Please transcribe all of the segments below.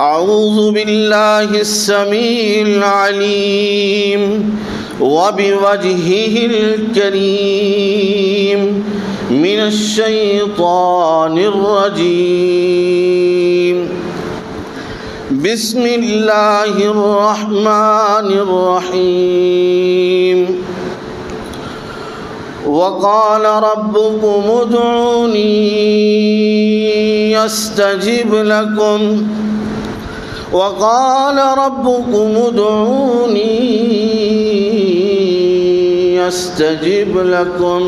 أعوذ بالله السميع العليم وبوجهه الكريم من الشيطان الرجيم بسم الله الرحمن الرحيم وقال ربكم ادعوني استجب لكم وقال ربكم ادعوني استجب لكم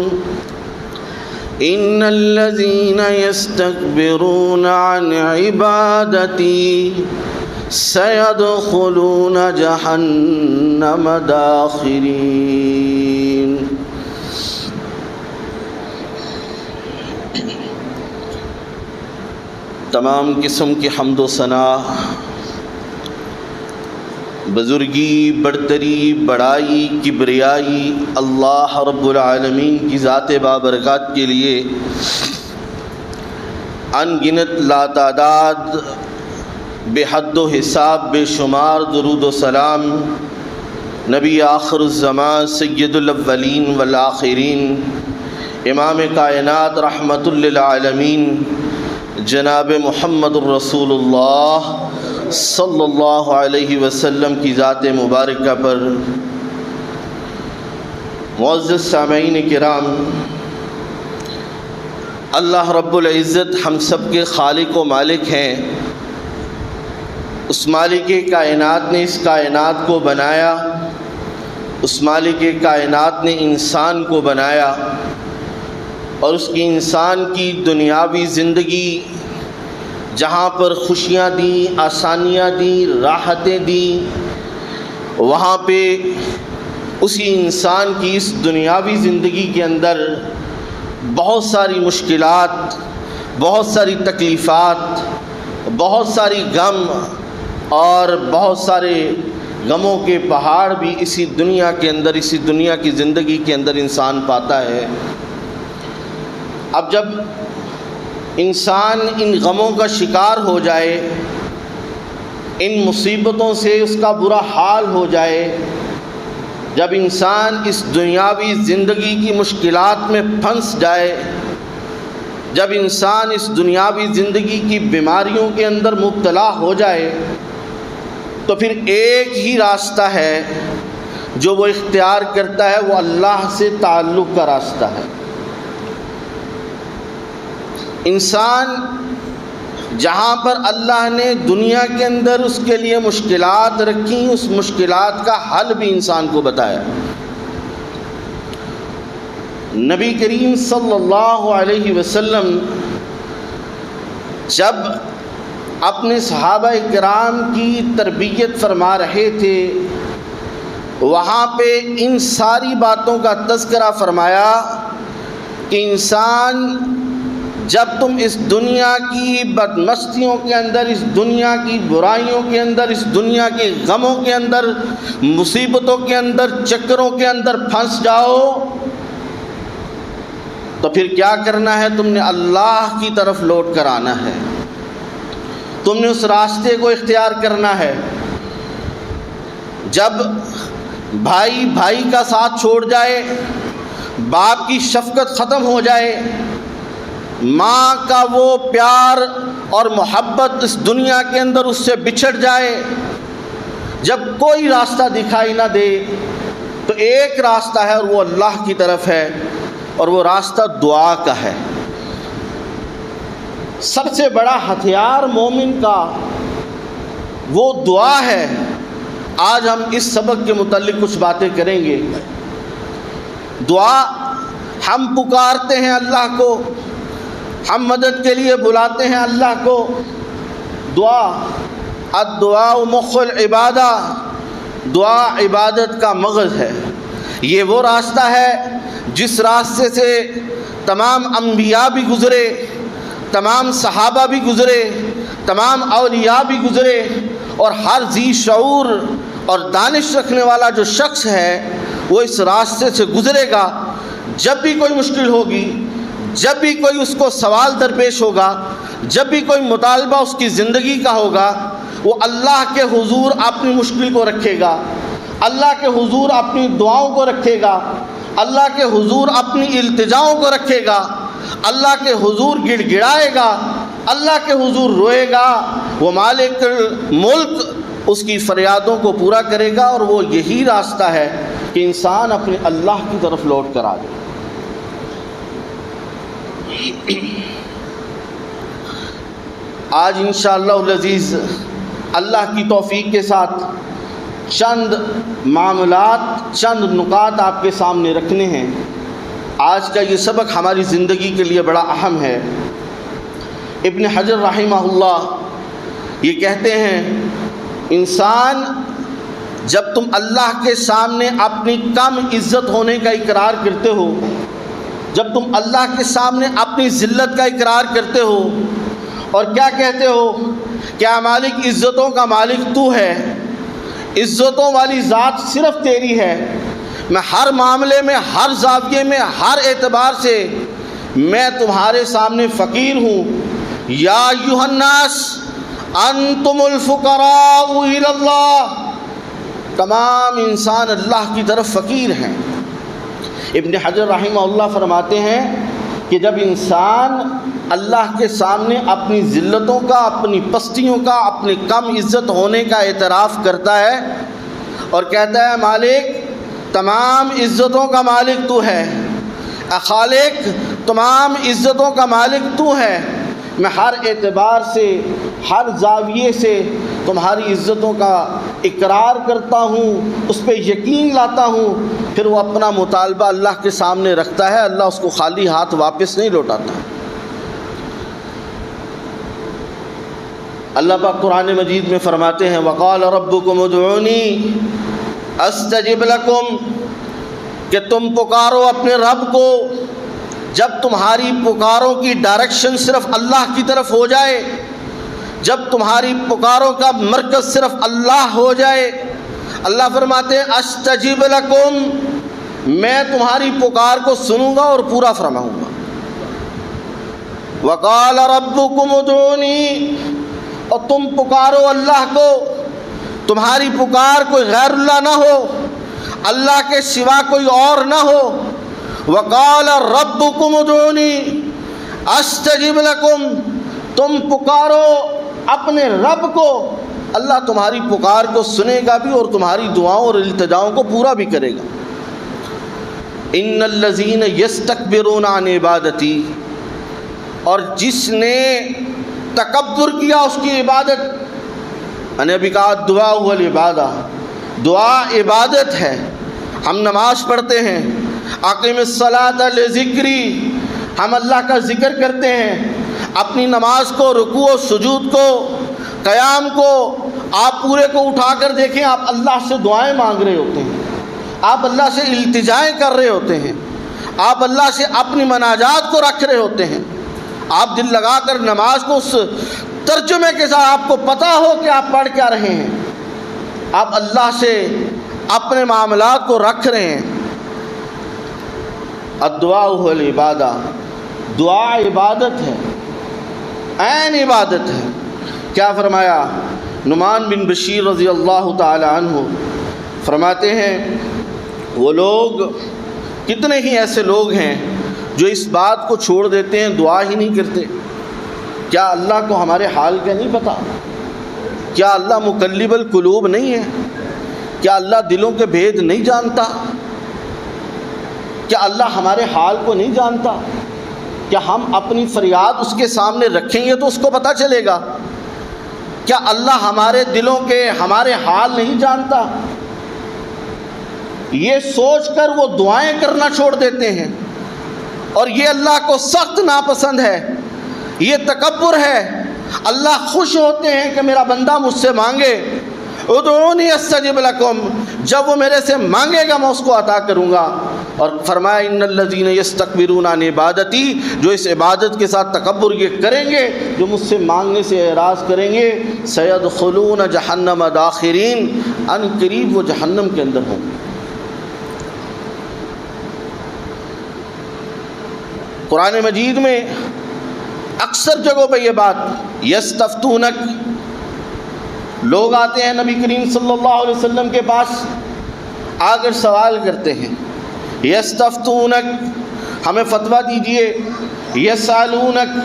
ان الذين يستكبرون عن عبادتي سيدخلون جہنم داخرین۔ تمام قسم کی حمد و ثنا، بزرگی، برتری، بڑائی، کبریائی اللہ رب العالمین کی ذات بابرکات کے لیے ان گنت لاتعداد، بے حد و حساب، بے شمار درود و سلام نبی آخر الزمان سید الاولین والآخرین، امام کائنات رحمت للعالمین جناب محمد الرسول اللہ صلی اللہ علیہ وسلم کی ذات مبارکہ پر۔ معزز سامعین کرام، اللہ رب العزت ہم سب کے خالق و مالک ہیں۔ اس مالک کائنات نے اس کائنات کو بنایا، اس مالک کائنات نے انسان کو بنایا، اور اس کی انسان کی دنیاوی زندگی جہاں پر خوشیاں دیں، آسانیاں دیں، راحتیں دیں، وہاں پہ اسی انسان کی اس دنیاوی زندگی کے اندر بہت ساری مشکلات، بہت ساری تکلیفات، بہت ساری غم اور بہت سارے غموں کے پہاڑ بھی اسی دنیا کے اندر، اسی دنیا کی زندگی کے اندر انسان پاتا ہے۔ اب جب انسان ان غموں کا شکار ہو جائے، ان مصیبتوں سے اس کا برا حال ہو جائے، جب انسان اس دنیاوی زندگی کی مشکلات میں پھنس جائے، جب انسان اس دنیاوی زندگی کی بیماریوں کے اندر مبتلا ہو جائے، تو پھر ایک ہی راستہ ہے جو وہ اختیار کرتا ہے، وہ اللہ سے تعلق کا راستہ ہے۔ انسان جہاں پر اللہ نے دنیا کے اندر اس کے لیے مشکلات رکھی، اس مشکلات کا حل بھی انسان کو بتایا۔ نبی کریم صلی اللہ علیہ وسلم جب اپنے صحابہ کرام کی تربیت فرما رہے تھے، وہاں پہ ان ساری باتوں کا تذکرہ فرمایا کہ انسان جب تم اس دنیا کی بدمستیوں کے اندر، اس دنیا کی برائیوں کے اندر، اس دنیا کے غموں کے اندر، مصیبتوں کے اندر، چکروں کے اندر پھنس جاؤ، تو پھر کیا کرنا ہے؟ تم نے اللہ کی طرف لوٹ کر آنا ہے، تم نے اس راستے کو اختیار کرنا ہے۔ جب بھائی بھائی کا ساتھ چھوڑ جائے، باپ کی شفقت ختم ہو جائے، ماں کا وہ پیار اور محبت اس دنیا کے اندر اس سے بچھڑ جائے، جب کوئی راستہ دکھائی نہ دے، تو ایک راستہ ہے اور وہ اللہ کی طرف ہے، اور وہ راستہ دعا کا ہے۔ سب سے بڑا ہتھیار مومن کا وہ دعا ہے۔ آج ہم اس سبق کے متعلق کچھ باتیں کریں گے۔ دعا، ہم پکارتے ہیں اللہ کو، ہم مدد کے لیے بلاتے ہیں اللہ کو۔ دعا، الدعاء مخ العبادہ، دعا عبادت کا مغز ہے۔ یہ وہ راستہ ہے جس راستے سے تمام انبیاء بھی گزرے، تمام صحابہ بھی گزرے، تمام اولیاء بھی گزرے، اور ہر ذی شعور اور دانش رکھنے والا جو شخص ہے وہ اس راستے سے گزرے گا۔ جب بھی کوئی مشکل ہوگی، جب بھی کوئی اس کو سوال درپیش ہوگا، جب بھی کوئی مطالبہ اس کی زندگی کا ہوگا، وہ اللہ کے حضور اپنی مشکل کو رکھے گا، اللہ کے حضور اپنی دعاؤں کو رکھے گا، اللہ کے حضور اپنی التجاؤں کو رکھے گا، اللہ کے حضور گڑ گڑائے گا، اللہ کے حضور روئے گا، وہ مالک الملک اس کی فریادوں کو پورا کرے گا، اور وہ یہی راستہ ہے کہ انسان اپنے اللہ کی طرف لوٹ کر آ جائے۔ آج انشاءاللہ العزیز اللہ کی توفیق کے ساتھ چند معاملات، چند نکات آپ کے سامنے رکھنے ہیں۔ آج کا یہ سبق ہماری زندگی کے لیے بڑا اہم ہے۔ ابن حجر رحمہ اللہ یہ کہتے ہیں، انسان جب تم اللہ کے سامنے اپنی کم عزت ہونے کا اقرار کرتے ہو، جب تم اللہ کے سامنے اپنی ذلت کا اقرار کرتے ہو اور کیا کہتے ہو، کیا مالک عزتوں کا مالک تو ہے، عزتوں والی ذات صرف تیری ہے، میں ہر معاملے میں، ہر زاویے میں، ہر اعتبار سے میں تمہارے سامنے فقیر ہوں۔ یا ایھا الناس انتم الفقراء الی اللہ، تمام انسان اللہ کی طرف فقیر ہیں۔ ابن حجر رحمہ اللہ فرماتے ہیں کہ جب انسان اللہ کے سامنے اپنی ذلتوں کا، اپنی پستیوں کا، اپنی کم عزت ہونے کا اعتراف کرتا ہے اور کہتا ہے مالک تمام عزتوں کا مالک تو ہے، اے خالق تمام عزتوں کا مالک تو ہے، میں ہر اعتبار سے، ہر زاویے سے تمہاری عزتوں کا اقرار کرتا ہوں، اس پہ یقین لاتا ہوں، پھر وہ اپنا مطالبہ اللہ کے سامنے رکھتا ہے، اللہ اس کو خالی ہاتھ واپس نہیں لوٹاتا۔ اللہ پاک قرآن مجید میں فرماتے ہیں وقال ربکم ادعونی استجب لکم، کہ تم پکارو اپنے رب کو۔ جب تمہاری پکاروں کی ڈائریکشن صرف اللہ کی طرف ہو جائے، جب تمہاری پکاروں کا مرکز صرف اللہ ہو جائے، اللہ فرماتے ہیں استجب لکم، میں تمہاری پکار کو سنوں گا اور پورا فرماؤں گا۔ وقال ربکم ادعونی، اور تم پکارو اللہ کو، تمہاری پکار کوئی غیر اللہ نہ ہو، اللہ کے سوا کوئی اور نہ ہو۔ وقال ربکم ادعونی استجب لکم، تم پکارو اپنے رب کو، اللہ تمہاری پکار کو سنے گا بھی اور تمہاری دعاؤں اور التجاؤں کو پورا بھی کرے گا۔ ان الذین یستکبرون عن عبادتی، اور جس نے تکبر کیا اس کی عبادت، میں نے ابھی کہا دعا هو العبادہ، دعا عبادت ہے۔ ہم نماز پڑھتے ہیں، اقیم الصلاۃ لذکری، ہم اللہ کا ذکر کرتے ہیں، اپنی نماز کو، رکوع و سجود کو، قیام کو آپ پورے کو اٹھا کر دیکھیں، آپ اللہ سے دعائیں مانگ رہے ہوتے ہیں، آپ اللہ سے التجائیں کر رہے ہوتے ہیں، آپ اللہ سے اپنی مناجات کو رکھ رہے ہوتے ہیں، آپ دل لگا کر نماز کو اس ترجمے کے ساتھ آپ کو پتہ ہو کہ آپ پڑھ کیا رہے ہیں، آپ اللہ سے اپنے معاملات کو رکھ رہے ہیں۔ الدعاء هو العبادہ، دعا عبادت ہے، عین عبادت ہے۔ کیا فرمایا نعمان بن بشیر رضی اللہ تعالی عنہ، فرماتے ہیں وہ لوگ، کتنے ہی ایسے لوگ ہیں جو اس بات کو چھوڑ دیتے ہیں، دعا ہی نہیں کرتے۔ کیا اللہ کو ہمارے حال کا نہیں پتہ؟ کیا اللہ مقلب القلوب نہیں ہے؟ کیا اللہ دلوں کے بھید نہیں جانتا؟ کیا اللہ ہمارے حال کو نہیں جانتا؟ کیا ہم اپنی فریاد اس کے سامنے رکھیں گے تو اس کو پتہ چلے گا؟ کیا اللہ ہمارے دلوں کے، ہمارے حال نہیں جانتا؟ یہ سوچ کر وہ دعائیں کرنا چھوڑ دیتے ہیں، اور یہ اللہ کو سخت ناپسند ہے، یہ تکبر ہے۔ اللہ خوش ہوتے ہیں کہ میرا بندہ مجھ سے مانگے، ادعونی استجب لکم، جب وہ میرے سے مانگے گا میں اس کو عطا کروں گا۔ اور فرمایا ان الذین یستکبرون عن عبادتی، جو اس عبادت کے ساتھ تکبر یہ کریں گے، جو مجھ سے مانگنے سے اعراض کریں گے، سیدخلون جہنم داخرین، ان قریب وہ جہنم کے اندر ہوں گے۔ قرآن مجید میں اکثر جگہوں پہ یہ بات، یستفتونک، لوگ آتے ہیں نبی کریم صلی اللہ علیہ وسلم کے پاس، آ کر سوال کرتے ہیں، یستفتونک، ہمیں فتویٰ دیجئے، یسالونک،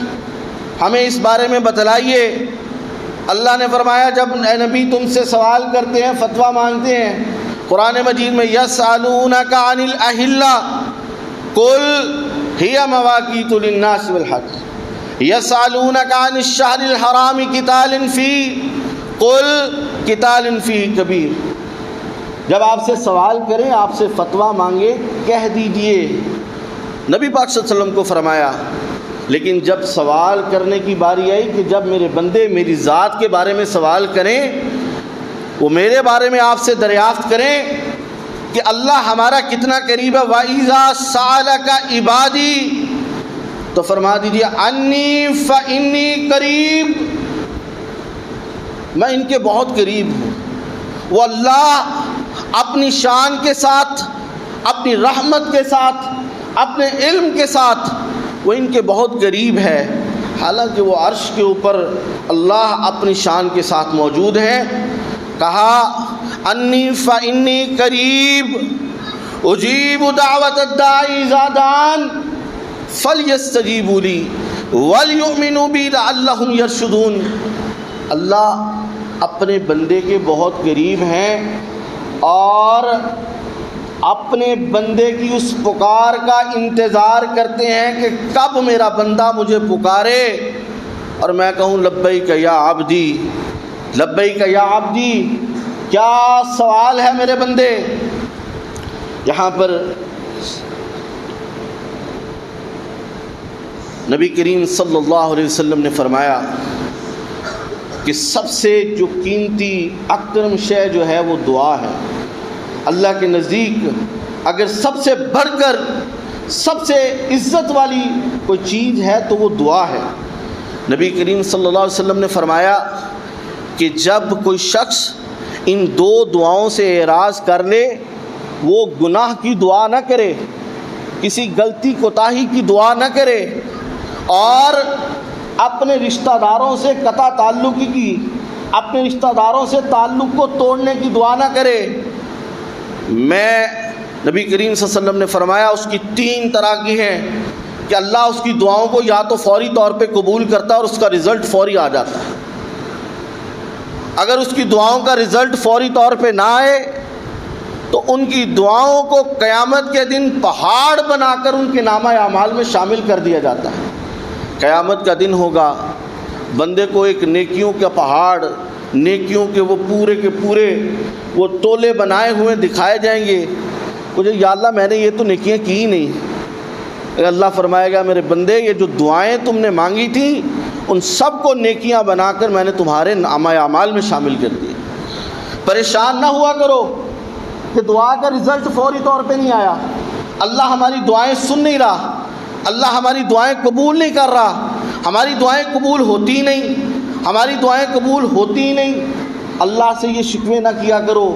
ہمیں اس بارے میں بتلائیے۔ اللہ نے فرمایا جب اے نبی تم سے سوال کرتے ہیں، فتویٰ مانگتے ہیں، قرآن مجید میں یسالونک عن الاہلہ قل ہی مواقیت للناس بالحج، یسالونک عن الشہر الحرام قتال فیہ قل قتال فیہ کبیر۔ جب آپ سے سوال کریں، آپ سے فتویٰ مانگے، کہہ دیجئے۔ نبی پاک صلی اللہ علیہ وسلم کو فرمایا، لیکن جب سوال کرنے کی باری آئی کہ جب میرے بندے میری ذات کے بارے میں سوال کریں، وہ میرے بارے میں آپ سے دریافت کریں کہ اللہ ہمارا کتنا قریب ہے، وَإِذَا سَأَلَكَ عِبَادِي، تو فرما دیجئے انی فَإِنِّي قریب، میں ان کے بہت قریب ہوں۔ وہ اللہ اپنی شان کے ساتھ، اپنی رحمت کے ساتھ، اپنے علم کے ساتھ وہ ان کے بہت قریب ہے، حالانکہ وہ عرش کے اوپر اللہ اپنی شان کے ساتھ موجود ہے۔ کہا انی فإنی قریب اجیب دعوت الداعی اذا دعان فلیستجیبوا لی ولیؤمنوا بی لعلہم یرشدون۔ اللہ اپنے بندے کے بہت قریب ہیں اور اپنے بندے کی اس پکار کا انتظار کرتے ہیں کہ کب میرا بندہ مجھے پکارے اور میں کہوں لبیک یا عبدی، لبیک یا عبدی۔ کیا سوال ہے میرے بندے؟ یہاں پر نبی کریم صلی اللہ علیہ وسلم نے فرمایا کہ سب سے جو قیمتی اکرم شے جو ہے وہ دعا ہے۔ اللہ کے نزدیک اگر سب سے بڑھ کر سب سے عزت والی کوئی چیز ہے تو وہ دعا ہے۔ نبی کریم صلی اللہ علیہ وسلم نے فرمایا کہ جب کوئی شخص ان دو دعاؤں سے اعراض کر لے، وہ گناہ کی دعا نہ کرے، کسی غلطی کوتاہی کی دعا نہ کرے، اور اپنے رشتہ داروں سے قطع تعلقی کی، اپنے رشتہ داروں سے تعلق کو توڑنے کی دعا نہ کرے، میں نبی کریم صلی اللہ علیہ وسلم نے فرمایا اس کی 3 طرح کی ہیں کہ اللہ اس کی دعاؤں کو یا تو فوری طور پہ قبول کرتا ہے اور اس کا رزلٹ فوری آ جاتا ہے۔ اگر اس کی دعاؤں کا رزلٹ فوری طور پہ نہ آئے تو ان کی دعاؤں کو قیامت کے دن پہاڑ بنا کر ان کے نامہ اعمال میں شامل کر دیا جاتا ہے۔ قیامت کا دن ہوگا، بندے کو ایک نیکیوں کا پہاڑ، نیکیوں کے وہ پورے کے پورے وہ ٹولے بنائے ہوئے دکھائے جائیں گے۔ مجھے یا اللہ میں نے یہ تو نیکیاں کی ہی نہیں۔ اللہ فرمائے گا میرے بندے یہ جو دعائیں تم نے مانگی تھیں ان سب کو نیکیاں بنا کر میں نے تمہارے نامہ اعمال میں شامل کر دیا۔ پریشان نہ ہوا کرو کہ دعا کا رزلٹ فوری طور پہ نہیں آیا، اللہ ہماری دعائیں سن نہیں رہا، اللہ ہماری دعائیں قبول نہیں کر رہا، ہماری دعائیں قبول ہوتی ہی نہیں، ہماری دعائیں قبول ہوتی ہی نہیں۔ اللہ سے یہ شکوے نہ کیا کرو،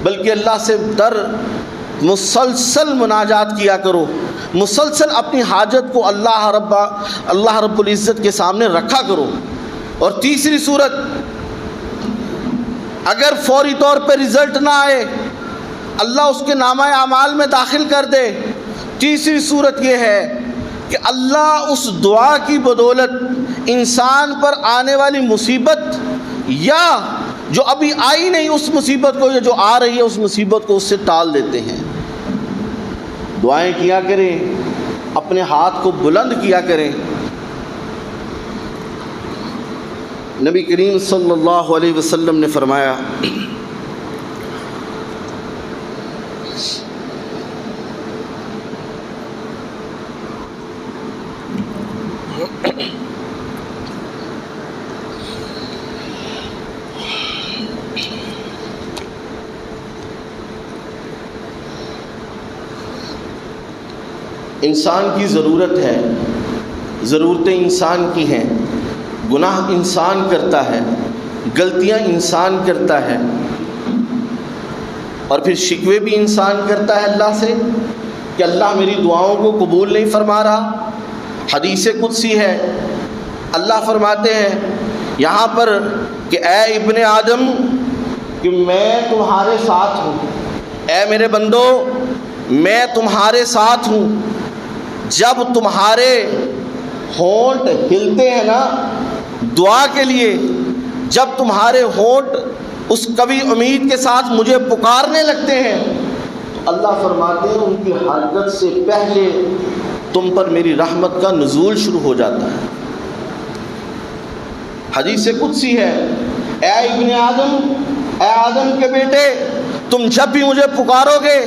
بلکہ اللہ سے مسلسل مناجات کیا کرو، مسلسل اپنی حاجت کو اللہ رب العزت کے سامنے رکھا کرو۔ اور تیسری صورت، اگر فوری طور پہ رزلٹ نہ آئے، اللہ اس کے نامہ اعمال میں داخل کر دے، تیسری صورت یہ ہے کہ اللہ اس دعا کی بدولت انسان پر آنے والی مصیبت یا جو ابھی آئی نہیں اس مصیبت کو، یا جو آ رہی ہے اس مصیبت کو اس سے ٹال دیتے ہیں۔ دعائیں کیا کریں، اپنے ہاتھ کو بلند کیا کریں۔ نبی کریم صلی اللہ علیہ وسلم نے فرمایا انسان کی ضرورت ہے، ضرورتیں انسان کی ہیں، گناہ انسان کرتا ہے، غلطیاں انسان کرتا ہے، اور پھر شکوے بھی انسان کرتا ہے اللہ سے کہ اللہ میری دعاؤں کو قبول نہیں فرما رہا۔ حدیث قدسی ہے، اللہ فرماتے ہیں یہاں پر کہ اے ابن آدم کہ میں تمہارے ساتھ ہوں، اے میرے بندو میں تمہارے ساتھ ہوں۔ جب تمہارے ہونٹ ہلتے ہیں نا دعا کے لیے، جب تمہارے ہونٹ اس قوی امید کے ساتھ مجھے پکارنے لگتے ہیں، تو اللہ فرماتے ہیں ان کی حرکت سے پہلے تم پر میری رحمت کا نزول شروع ہو جاتا ہے۔ حدیث قدسی ہے، اے ابن آدم، اے آدم کے بیٹے، تم جب بھی مجھے پکارو گے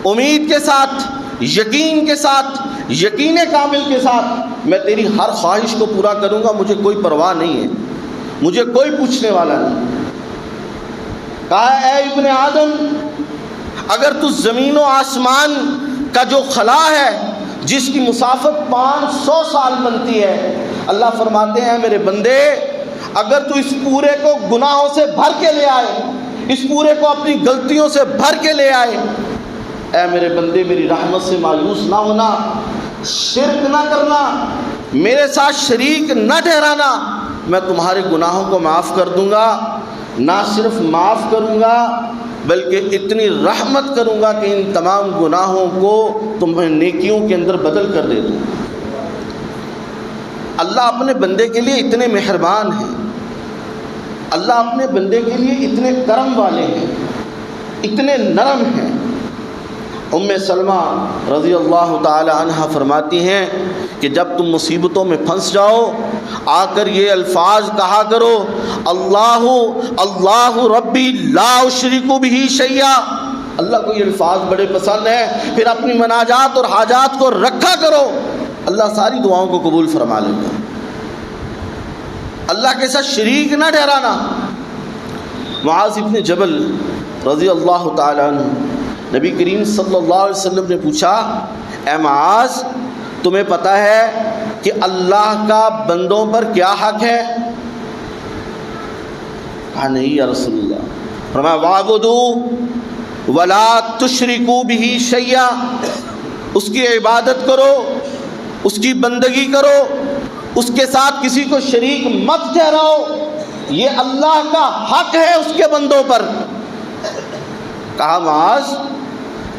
امید کے ساتھ، یقین کے ساتھ، یقین کامل کے ساتھ، میں تیری ہر خواہش کو پورا کروں گا، مجھے کوئی پرواہ نہیں ہے، مجھے کوئی پوچھنے والا نہیں۔ کہا اے ابن آدم اگر تو زمین و آسمان کا جو خلا ہے جس کی مسافت 500 سال بنتی ہے، اللہ فرماتے ہیں میرے بندے اگر تو اس پورے کو گناہوں سے بھر کے لے آئے، اس پورے کو اپنی غلطیوں سے بھر کے لے آئے، اے میرے بندے میری رحمت سے مایوس نہ ہونا، شرک نہ کرنا، میرے ساتھ شریک نہ ٹھہرانا، میں تمہارے گناہوں کو معاف کر دوں گا، نہ صرف معاف کروں گا بلکہ اتنی رحمت کروں گا کہ ان تمام گناہوں کو تمہیں نیکیوں کے اندر بدل کر دے دوں۔ اللہ اپنے بندے کے لیے اتنے مہربان ہیں، اللہ اپنے بندے کے لیے اتنے کرم والے ہیں، اتنے نرم ہیں۔ ام سلمہ رضی اللہ تعالی عنہ فرماتی ہیں کہ جب تم مصیبتوں میں پھنس جاؤ آ کر یہ الفاظ کہا کرو، اللہ اللہ ربی لا اشرک بہ شیئا۔ اللہ کو یہ الفاظ بڑے پسند ہیں، پھر اپنی مناجات اور حاجات کو رکھا کرو، اللہ ساری دعاؤں کو قبول فرما لے گا۔ اللہ کے ساتھ شریک نہ ٹھہرانا۔ معاذ بن جبل رضی اللہ تعالی عنہ، نبی کریم صلی اللہ علیہ وسلم نے پوچھا اے معاذ تمہیں پتہ ہے کہ اللہ کا بندوں پر کیا حق ہے؟ کہا نہیں یا رسول اللہ۔ فرمایا وَاعْبُدُوا وَلَا تُشْرِكُوا بِهِ شَيْئًا، اس کی عبادت کرو، اس کی بندگی کرو، اس کے ساتھ کسی کو شریک مت ٹھہراؤ، یہ اللہ کا حق ہے اس کے بندوں پر۔ کہا معاذ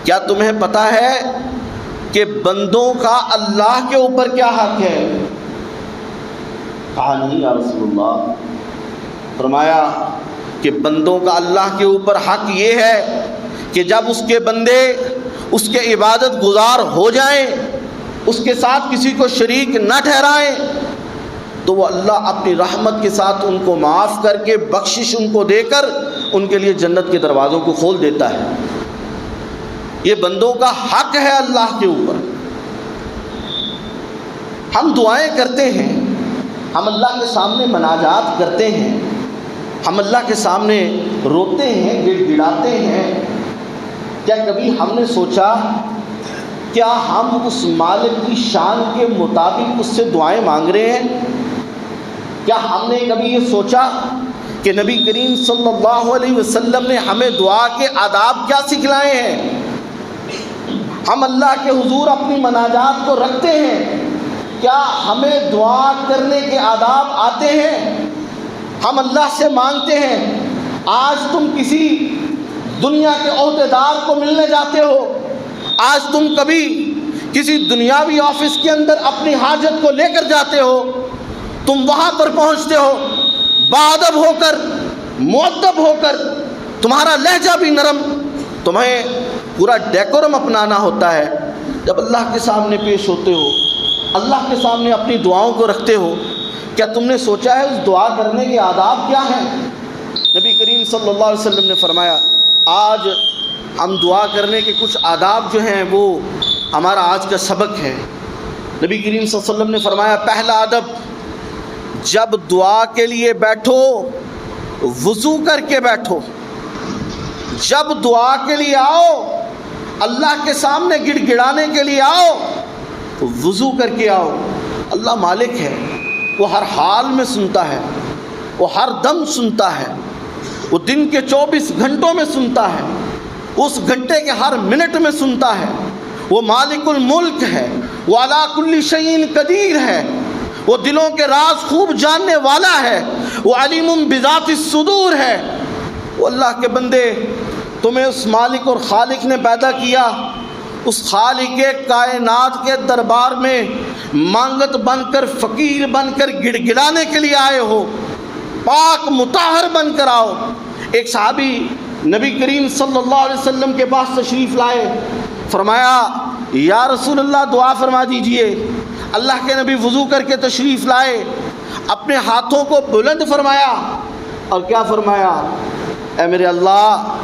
کیا تمہیں پتہ ہے کہ بندوں کا اللہ کے اوپر کیا حق ہے؟ کہا نہیں یا رسول اللہ۔ فرمایا کہ بندوں کا اللہ کے اوپر حق یہ ہے کہ جب اس کے بندے اس کے عبادت گزار ہو جائیں، اس کے ساتھ کسی کو شریک نہ ٹھہرائیں، تو وہ اللہ اپنی رحمت کے ساتھ ان کو معاف کر کے بخشش ان کو دے کر ان کے لیے جنت کے دروازوں کو کھول دیتا ہے۔ یہ بندوں کا حق ہے اللہ کے اوپر۔ ہم دعائیں کرتے ہیں، ہم اللہ کے سامنے مناجات کرتے ہیں، ہم اللہ کے سامنے روتے ہیں، گڑ گڑاتے ہیں، کیا کبھی ہم نے سوچا کیا ہم اس مالک کی شان کے مطابق اس سے دعائیں مانگ رہے ہیں؟ کیا ہم نے کبھی یہ سوچا کہ نبی کریم صلی اللہ علیہ وسلم نے ہمیں دعا کے آداب کیا سکھلائے ہیں؟ ہم اللہ کے حضور اپنی مناجات کو رکھتے ہیں، کیا ہمیں دعا کرنے کے آداب آتے ہیں؟ ہم اللہ سے مانگتے ہیں۔ آج تم کسی دنیا کے عہدیدار کو ملنے جاتے ہو، آج تم کبھی کسی دنیاوی آفس کے اندر اپنی حاجت کو لے کر جاتے ہو، تم وہاں پر پہنچتے ہو باادب ہو کر، مؤدب ہو کر، تمہارا لہجہ بھی نرم، تمہیں پورا ڈیکورم اپنانا ہوتا ہے۔ جب اللہ کے سامنے پیش ہوتے ہو، اللہ کے سامنے اپنی دعاؤں کو رکھتے ہو، کیا تم نے سوچا ہے اس دعا کرنے کے آداب کیا ہیں؟ نبی کریم صلی اللہ علیہ وسلم نے فرمایا آج ہم دعا کرنے کے کچھ آداب جو ہیں وہ ہمارا آج کا سبق ہے۔ نبی کریم صلی اللہ علیہ وسلم نے فرمایا پہلا ادب، جب دعا کے لیے بیٹھو وضو کر کے بیٹھو۔ جب دعا کے لیے آؤ، اللہ کے سامنے گڑ گڑانے کے لیے آؤ تو وضو کر کے آؤ۔ اللہ مالک ہے، وہ ہر حال میں سنتا ہے، وہ ہر دم سنتا ہے، وہ دن کے 24 گھنٹوں میں سنتا ہے، اس گھنٹے کے ہر منٹ میں سنتا ہے۔ وہ مالک الملک ہے، وہ علی کل شیء قدیر ہے، وہ دلوں کے راز خوب جاننے والا ہے، وہ علیم بذات الصدور ہے۔ وہ اللہ کے بندے، تمہیں اس مالک اور خالق نے پیدا کیا، اس خالق کائنات کے دربار میں مانگت بن کر، فقیر بن کر گڑ گڑانے کے لیے آئے ہو، پاک مطہر بن کر آؤ۔ ایک صحابی نبی کریم صلی اللہ علیہ وسلم کے پاس تشریف لائے، فرمایا یا رسول اللہ دعا فرما دیجئے۔ اللہ کے نبی وضو کر کے تشریف لائے، اپنے ہاتھوں کو بلند فرمایا اور کیا فرمایا؟ اے میرے اللہ،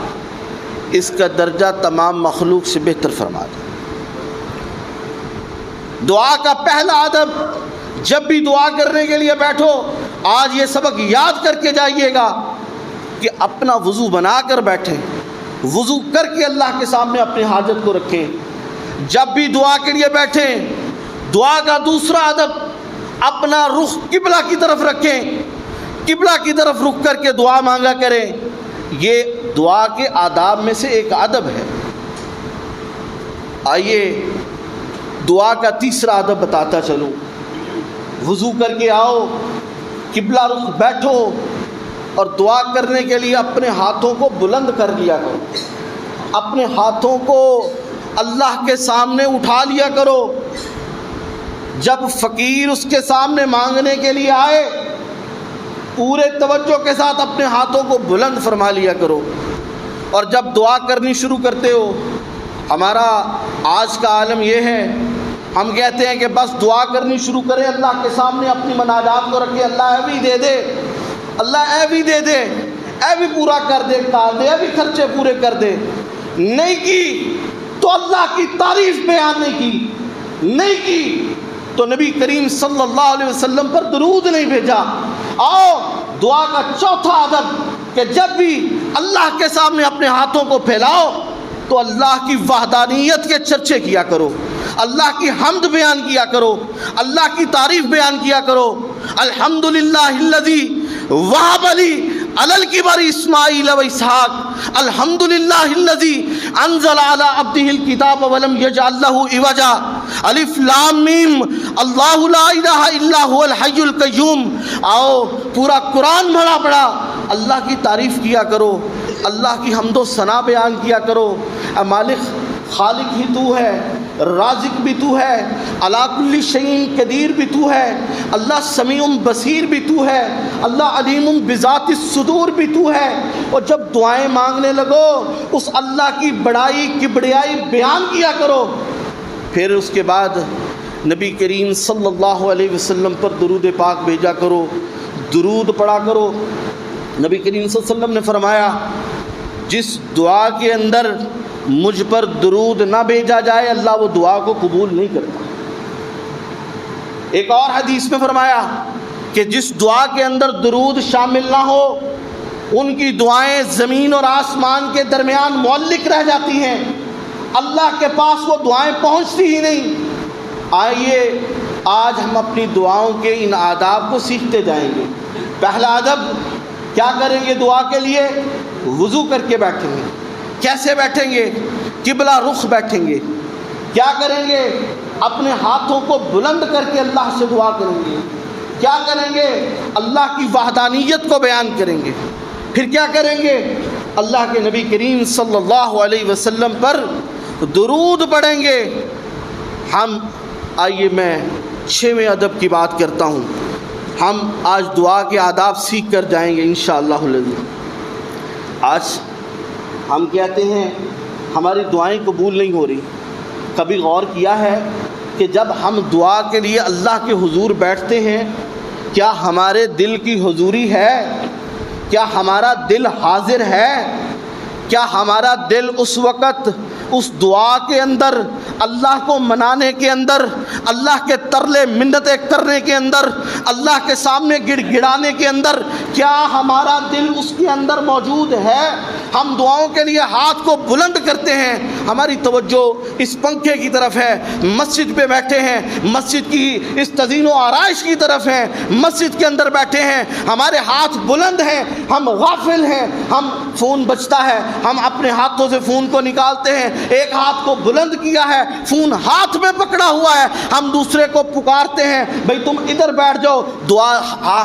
اس کا درجہ تمام مخلوق سے بہتر فرما دے۔ دعا کا پہلا ادب، جب بھی دعا کرنے کے لیے بیٹھو، آج یہ سبق یاد کر کے جائیے گا کہ اپنا وضو بنا کر بیٹھیں، وضو کر کے اللہ کے سامنے اپنی حاجت کو رکھیں۔ جب بھی دعا کے لیے بیٹھیں، دعا کا دوسرا ادب، اپنا رخ قبلہ کی طرف رکھیں، قبلہ کی طرف رخ کر کے دعا مانگا کریں۔ یہ دعا کے آداب میں سے ایک ادب ہے۔ آئیے دعا کا تیسرا ادب بتاتا چلوں۔ وضو کر کے آؤ، قبلہ رخ بیٹھو اور دعا کرنے کے لیے اپنے ہاتھوں کو بلند کر لیا کرو، اپنے ہاتھوں کو اللہ کے سامنے اٹھا لیا کرو۔ جب فقیر اس کے سامنے مانگنے کے لیے آئے، پورے توجہ کے ساتھ اپنے ہاتھوں کو بلند فرما لیا کرو۔ اور جب دعا کرنی شروع کرتے ہو، ہمارا آج کا عالم یہ ہے، ہم کہتے ہیں کہ بس دعا کرنی شروع کریں، اللہ کے سامنے اپنی مناجات کو رکھے، اللہ اے بھی دے دے، اللہ اے بھی دے دے، اے بھی پورا کر دے، کار دے، اے بھی خرچے پورے کر دے۔ نہیں کی تو اللہ کی تعریف بیان نہیں کی، نہیں کی تو نبی کریم صلی اللہ علیہ وسلم پر درود نہیں بھیجا۔ آؤ دعا کا چوتھا ادب کہ جب بھی اللہ کے سامنے اپنے ہاتھوں کو پھیلاؤ تو اللہ کی وحدانیت کے چرچے کیا کرو، اللہ کی حمد بیان کیا کرو، اللہ کی تعریف بیان کیا کرو۔ الحمدللہ الذی وہب لی علی الکبر اسماعیل و اسحاق، الحمدللہ الذی انزل علی عبدہ الکتاب ولم یجعل لہ عوجا، الف لام میم اللہ لا الہ الا هو الحی القیوم۔ آؤ پورا قرآن بھرا پڑا اللہ کی تعریف کیا کرو، اللہ کی حمد و ثنا بیان کیا کرو۔ اے مالک، خالق ہی تو ہے، رازق بھی تو ہے، علی کل شیء قدیر بھی تو ہے، اللہ سمیع بصیر بھی تو ہے، اللہ علیم بذات الصدور بھی تو ہے۔ اور جب دعائیں مانگنے لگو، اس اللہ کی بڑائی کبریائی بیان کیا کرو۔ پھر اس کے بعد نبی کریم صلی اللہ علیہ وسلم پر درود پاک بھیجا کرو، درود پڑھا کرو۔ نبی کریم صلی اللہ علیہ وسلم نے فرمایا، جس دعا کے اندر مجھ پر درود نہ بھیجا جائے، اللہ وہ دعا کو قبول نہیں کرتا۔ ایک اور حدیث میں فرمایا کہ جس دعا کے اندر درود شامل نہ ہو، ان کی دعائیں زمین اور آسمان کے درمیان معلق رہ جاتی ہیں، اللہ کے پاس وہ دعائیں پہنچتی ہی نہیں۔ آئیے آج ہم اپنی دعاؤں کے ان آداب کو سیکھتے جائیں گے۔ پہلا ادب کیا کریں گے دعا کے لیے؟ وضو کر کے بیٹھیں گے۔ کیسے بیٹھیں گے؟ قبلہ رخ بیٹھیں گے۔ کیا کریں گے؟ اپنے ہاتھوں کو بلند کر کے اللہ سے دعا کریں گے۔ کیا کریں گے؟ اللہ کی وحدانیت کو بیان کریں گے۔ پھر کیا کریں گے؟ اللہ کے نبی کریم صلی اللہ علیہ وسلم پر درود پڑھیں گے۔ ہم آئیے میں 6ویں ادب کی بات کرتا ہوں۔ ہم آج دعا کے آداب سیکھ کر جائیں گے انشاءاللہ العزیز۔ آج ہم کہتے ہیں ہماری دعائیں قبول نہیں ہو رہی۔ کبھی غور کیا ہے کہ جب ہم دعا کے لیے اللہ کے حضور بیٹھتے ہیں، کیا ہمارے دل کی حضوری ہے؟ کیا ہمارا دل حاضر ہے؟ کیا ہمارا دل اس وقت اس دعا کے اندر، اللہ کو منانے کے اندر، اللہ کے ترلے منتیں کرنے کے اندر، اللہ کے سامنے گڑ گڑانے کے اندر، کیا ہمارا دل اس کے اندر موجود ہے؟ ہم دعاؤں کے لیے ہاتھ کو بلند کرتے ہیں، ہماری توجہ اس پنکھے کی طرف ہے، مسجد پہ بیٹھے ہیں، مسجد کی اس تزئین و آرائش کی طرف ہیں، مسجد کے اندر بیٹھے ہیں، ہمارے ہاتھ بلند ہیں، ہم غافل ہیں، ہم فون بجتا ہے، ہم اپنے ہاتھوں سے فون کو نکالتے ہیں، ایک ہاتھ کو بلند کیا ہے، فون ہاتھ میں پکڑا ہوا ہے، ہم دوسرے کو پکارتے ہیں بھئی تم ادھر بیٹھ جاؤ،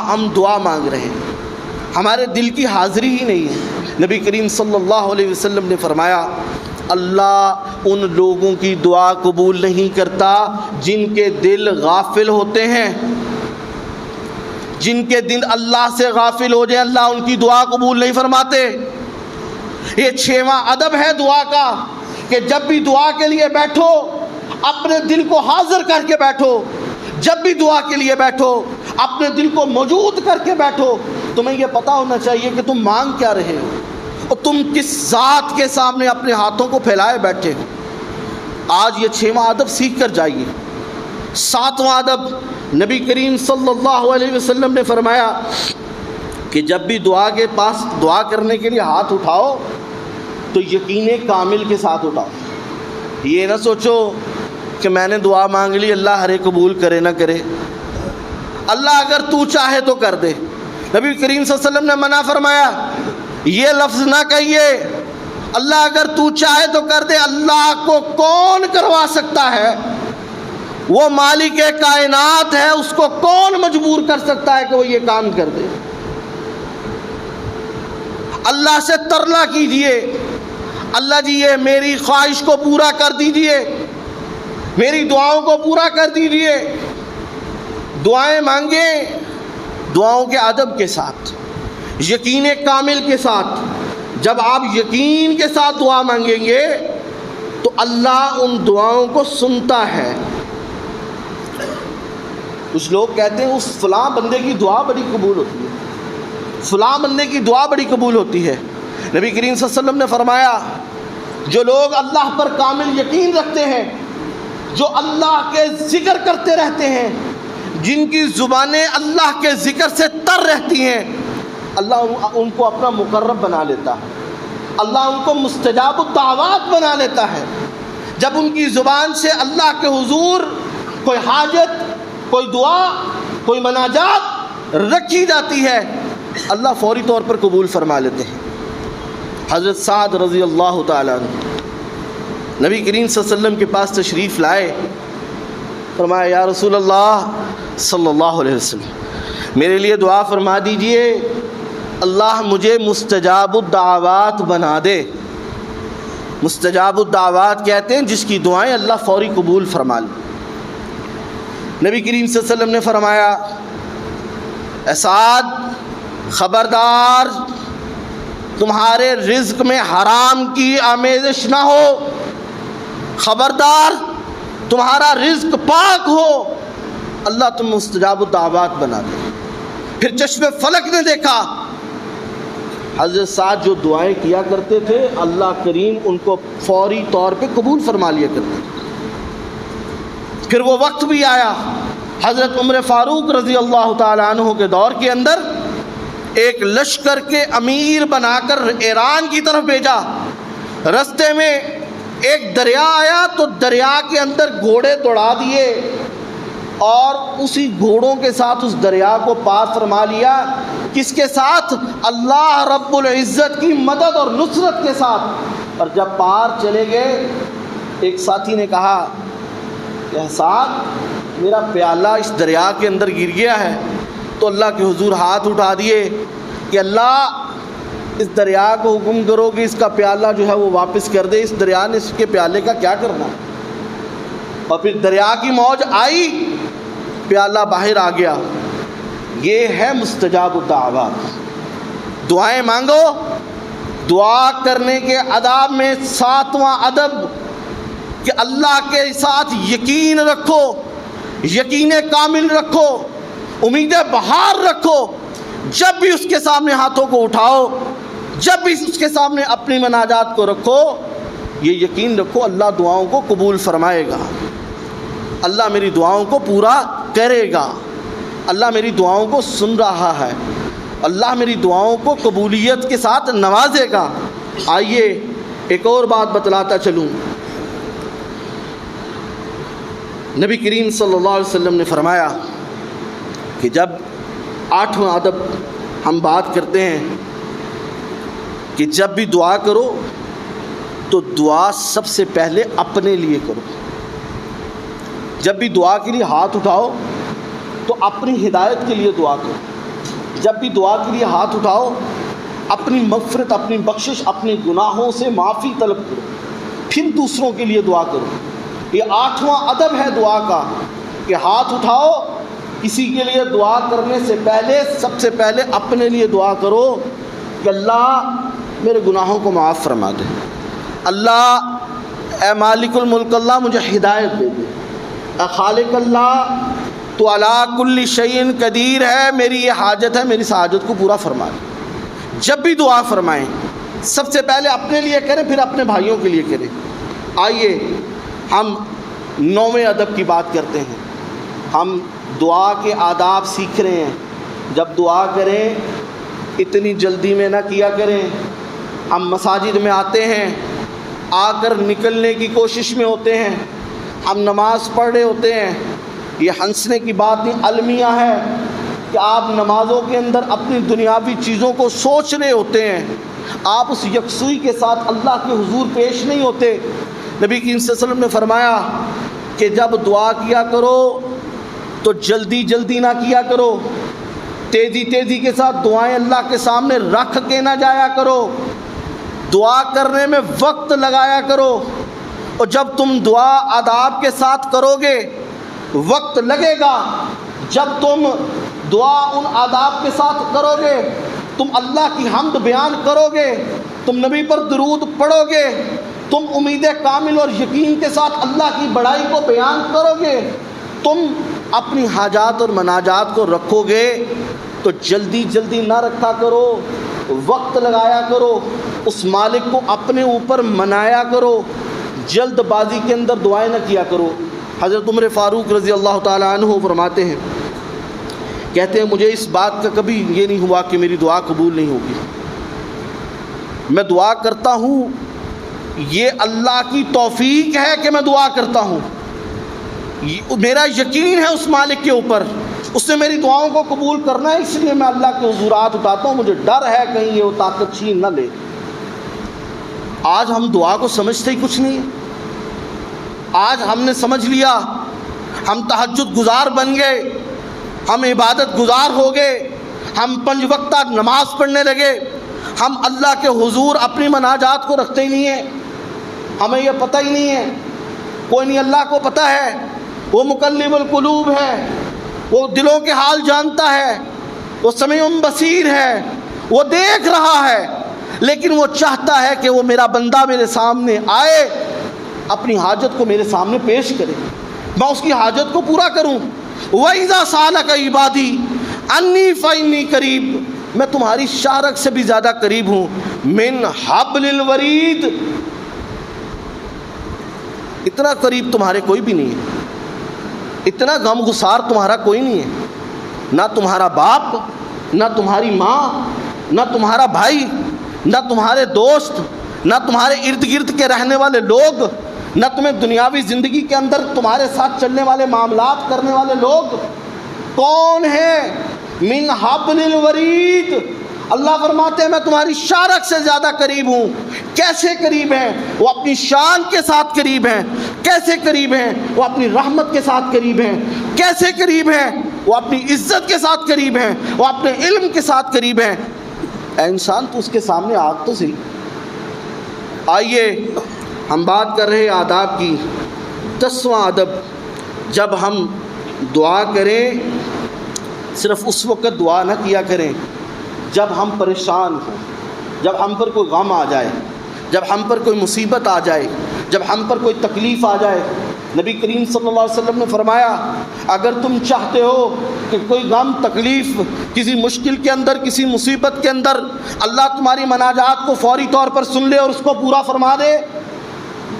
ہم دعا مانگ رہے ہیں، ہمارے دل کی حاضری ہی نہیں ہے۔ نبی کریم صلی اللہ علیہ وسلم نے فرمایا اللہ ان لوگوں کی دعا قبول نہیں کرتا جن کے دل غافل ہوتے ہیں، جن کے دل اللہ سے غافل ہو جائے اللہ ان کی دعا قبول نہیں فرماتے۔ یہ 6واں ادب ہے دعا کا کہ جب بھی دعا کے لیے بیٹھو اپنے دل کو حاضر کر کے بیٹھو، جب بھی دعا کے لیے بیٹھو اپنے دل کو موجود کر کے بیٹھو۔ تمہیں یہ پتہ ہونا چاہیے کہ تم مانگ کیا رہے ہو اور تم کس ذات کے سامنے اپنے ہاتھوں کو پھیلائے بیٹھے ہو۔ آج یہ 6واں ادب سیکھ کر جائیے۔ 7واں ادب نبی کریم صلی اللہ علیہ وسلم نے فرمایا کہ جب بھی دعا کے پاس دعا کرنے کے لیے ہاتھ اٹھاؤ تو یقین کامل کے ساتھ اٹھاؤ۔ یہ نہ سوچو کہ میں نے دعا مانگ لی اللہ ہر ایک قبول کرے نہ کرے، اللہ اگر تو چاہے تو کر دے۔ نبی کریم صلی اللہ علیہ وسلم نے منع فرمایا یہ لفظ نہ کہیے اللہ اگر تو چاہے تو کر دے، اللہ کو کون کروا سکتا ہے؟ وہ مالک کائنات ہے، اس کو کون مجبور کر سکتا ہے کہ وہ یہ کام کر دے؟ اللہ سے ترلا کیجئے اللہ جی یہ میری خواہش کو پورا کر دیجئے، میری دعاؤں کو پورا کر دیجئے۔ دعائیں مانگیں دعاؤں کے ادب کے ساتھ، یقین کامل کے ساتھ۔ جب آپ یقین کے ساتھ دعا مانگیں گے تو اللہ ان دعاؤں کو سنتا ہے۔ کچھ لوگ کہتے ہیں اس فلاں بندے کی دعا بڑی قبول ہوتی ہے، فلاں بندے کی دعا بڑی قبول ہوتی ہے۔ نبی کریم صلی اللہ علیہ وسلم نے فرمایا جو لوگ اللہ پر کامل یقین رکھتے ہیں، جو اللہ کے ذکر کرتے رہتے ہیں، جن کی زبانیں اللہ کے ذکر سے تر رہتی ہیں، اللہ ان کو اپنا مقرب بنا لیتا ہے، اللہ ان کو مستجاب الدعوات بنا لیتا ہے۔ جب ان کی زبان سے اللہ کے حضور کوئی حاجت، کوئی دعا، کوئی مناجات رکھی جاتی ہے اللہ فوری طور پر قبول فرما لیتے ہیں۔ حضرت سعد رضی اللہ تعالیٰ عنہ نبی کریم صلی اللہ علیہ وسلم کے پاس تشریف لائے، فرمایا یا رسول اللہ صلی اللہ علیہ وسلم میرے لیے دعا فرما دیجئے اللہ مجھے مستجاب الدعوات بنا دے۔ مستجاب الدعوات کہتے ہیں جس کی دعائیں اللہ فوری قبول فرما لے۔ نبی کریم صلی اللہ علیہ وسلم نے فرمایا اے سعد خبردار تمہارے رزق میں حرام کی آمیزش نہ ہو، خبردار تمہارا رزق پاک ہو، اللہ تم مستجاب الدعوات بنا دے۔ پھر چشم فلک نے دیکھا حضرت سعد جو دعائیں کیا کرتے تھے اللہ کریم ان کو فوری طور پہ قبول فرما لیا کرتے تھے۔ پھر وہ وقت بھی آیا حضرت عمر فاروق رضی اللہ تعالیٰ عنہ کے دور کے اندر ایک لشکر کے امیر بنا کر ایران کی طرف بھیجا۔ رستے میں ایک دریا آیا تو دریا کے اندر گھوڑے دوڑا دیے اور اسی گھوڑوں کے ساتھ اس دریا کو پار فرما لیا۔ کس کے ساتھ؟ اللہ رب العزت کی مدد اور نصرت کے ساتھ۔ اور جب پار چلے گئے ایک ساتھی نے کہا کہ سعد میرا پیالہ اس دریا کے اندر گر گیا ہے، تو اللہ کے حضور ہاتھ اٹھا دیے کہ اللہ اس دریا کو حکم کرو کہ اس کا پیالہ جو ہے وہ واپس کر دے، اس دریا نے اس کے پیالے کا کیا کرنا۔ اور پھر دریا کی موج آئی، پیالہ باہر آ گیا۔ یہ ہے مستجاب الدعوات۔ دعائیں مانگو، دعا کرنے کے آداب میں 7واں ادب کہ اللہ کے ساتھ یقین رکھو، یقین کامل رکھو، امید بہار رکھو۔ جب بھی اس کے سامنے ہاتھوں کو اٹھاؤ، جب بھی اس کے سامنے اپنی مناجات کو رکھو، یہ یقین رکھو اللہ دعاؤں کو قبول فرمائے گا، اللہ میری دعاؤں کو پورا کرے گا، اللہ میری دعاؤں کو سن رہا ہے، اللہ میری دعاؤں کو قبولیت کے ساتھ نوازے گا۔ آئیے ایک اور بات بتلاتا چلوں۔ نبی کریم صلی اللہ علیہ وسلم نے فرمایا کہ جب 8واں ادب ہم بات کرتے ہیں کہ جب بھی دعا کرو تو دعا سب سے پہلے اپنے لیے کرو۔ جب بھی دعا کے لیے ہاتھ اٹھاؤ تو اپنی ہدایت کے لیے دعا کرو۔ جب بھی دعا کے لیے ہاتھ اٹھاؤ اپنی مغفرت، اپنی بخشش، اپنے گناہوں سے معافی طلب کرو، پھر دوسروں کے لیے دعا کرو۔ یہ 8واں ادب ہے دعا کا کہ ہاتھ اٹھاؤ، کسی کے لیے دعا کرنے سے پہلے سب سے پہلے اپنے لیے دعا کرو کہ اللہ میرے گناہوں کو معاف فرما دے، اللہ اے مالک الملک اللہ مجھے ہدایت دے دے، اے خالق اللہ تو علی کل شیء قدیر ہے، میری یہ حاجت ہے، میری اس حاجت کو پورا فرما دے۔ جب بھی دعا فرمائیں سب سے پہلے اپنے لیے کریں، پھر اپنے بھائیوں کے لیے کریں۔ آئیے ہم 9ویں ادب کی بات کرتے ہیں۔ ہم دعا کے آداب سیکھ رہے ہیں۔ جب دعا کریں اتنی جلدی میں نہ کیا کریں۔ ہم مساجد میں آتے ہیں، آ کر نکلنے کی کوشش میں ہوتے ہیں، ہم نماز پڑھ رہے ہوتے ہیں۔ یہ ہنسنے کی بات نہیں، المیہ ہے کہ آپ نمازوں کے اندر اپنی دنیاوی چیزوں کو سوچ رہے ہوتے ہیں، آپ اس یکسوئی کے ساتھ اللہ کے حضور پیش نہیں ہوتے۔ نبی کریم صلی اللہ علیہ وسلم نے فرمایا کہ جب دعا کیا کرو تو جلدی جلدی نہ کیا کرو، تیزی تیزی کے ساتھ دعائیں اللہ کے سامنے رکھ کے نہ جایا کرو، دعا کرنے میں وقت لگایا کرو۔ اور جب تم دعا آداب کے ساتھ کرو گے وقت لگے گا، جب تم دعا ان آداب کے ساتھ کرو گے، تم اللہ کی حمد بیان کرو گے، تم نبی پر درود پڑھو گے، تم امید کامل اور یقین کے ساتھ اللہ کی بڑائی کو بیان کرو گے، تم اپنی حاجات اور مناجات کو رکھو گے، تو جلدی جلدی نہ رکھا کرو، وقت لگایا کرو، اس مالک کو اپنے اوپر منایا کرو، جلد بازی کے اندر دعائیں نہ کیا کرو۔ حضرت عمر فاروق رضی اللہ تعالیٰ عنہ فرماتے ہیں، کہتے ہیں مجھے اس بات کا کبھی یہ نہیں ہوا کہ میری دعا قبول نہیں ہوگی، میں دعا کرتا ہوں، یہ اللہ کی توفیق ہے کہ میں دعا کرتا ہوں، میرا یقین ہے اس مالک کے اوپر، اس نے میری دعاؤں کو قبول کرنا ہے، اس لیے میں اللہ کے حضورات اٹھاتا ہوں، مجھے ڈر ہے کہیں یہ وہ طاقت چھین نہ لے۔ آج ہم دعا کو سمجھتے ہی کچھ نہیں ہے۔ آج ہم نے سمجھ لیا، ہم تہجد گزار بن گئے، ہم عبادت گزار ہو گئے، ہم 5 وقتہ نماز پڑھنے لگے، ہم اللہ کے حضور اپنی مناجات کو رکھتے ہی نہیں ہیں، ہمیں یہ پتہ ہی نہیں ہے۔ کوئی نہیں، اللہ کو پتہ ہے، وہ مقلب القلوب ہے، وہ دلوں کے حال جانتا ہے، وہ سمیع بصیر ہے، وہ دیکھ رہا ہے، لیکن وہ چاہتا ہے کہ وہ میرا بندہ میرے سامنے آئے، اپنی حاجت کو میرے سامنے پیش کرے، میں اس کی حاجت کو پورا کروں۔ وَإِذَا سَأَلَكَ عِبَادِي عَنِّي فَإِنِّي قَرِيبٌ، میں تمہاری شارک سے بھی زیادہ قریب ہوں، مِنْ حَبْلِ الْوَرِيدِ، اتنا قریب تمہارے کوئی بھی نہیں ہے، اتنا غم گسار تمہارا کوئی نہیں ہے، نہ تمہارا باپ، نہ تمہاری ماں، نہ تمہارا بھائی، نہ تمہارے دوست، نہ تمہارے ارد گرد کے رہنے والے لوگ، نہ تمہیں دنیاوی زندگی کے اندر تمہارے ساتھ چلنے والے معاملات کرنے والے لوگ کون ہیں؟ من حبل الورید، اللہ فرماتے ہیں میں تمہاری شارک سے زیادہ قریب ہوں۔ کیسے قریب ہیں؟ وہ اپنی شان کے ساتھ قریب ہیں۔ کیسے قریب ہیں؟ وہ اپنی رحمت کے ساتھ قریب ہیں۔ کیسے قریب ہیں؟ وہ اپنی عزت کے ساتھ قریب ہیں، وہ اپنے علم کے ساتھ قریب ہیں۔ اے انسان تو اس کے سامنے آگ تو صحیح۔ آئیے ہم بات کر رہے آداب کی۔ 10واں ادب، جب ہم دعا کریں صرف اس وقت دعا نہ کیا کریں جب ہم پریشان ہوں، جب ہم پر کوئی غم آ جائے، جب ہم پر کوئی مصیبت آ جائے، جب ہم پر کوئی تکلیف آ جائے۔ نبی کریم صلی اللہ علیہ وسلم نے فرمایا اگر تم چاہتے ہو کہ کوئی غم تکلیف کسی مشکل کے اندر، کسی مصیبت کے اندر اللہ تمہاری مناجات کو فوری طور پر سن لے اور اس کو پورا فرما دے،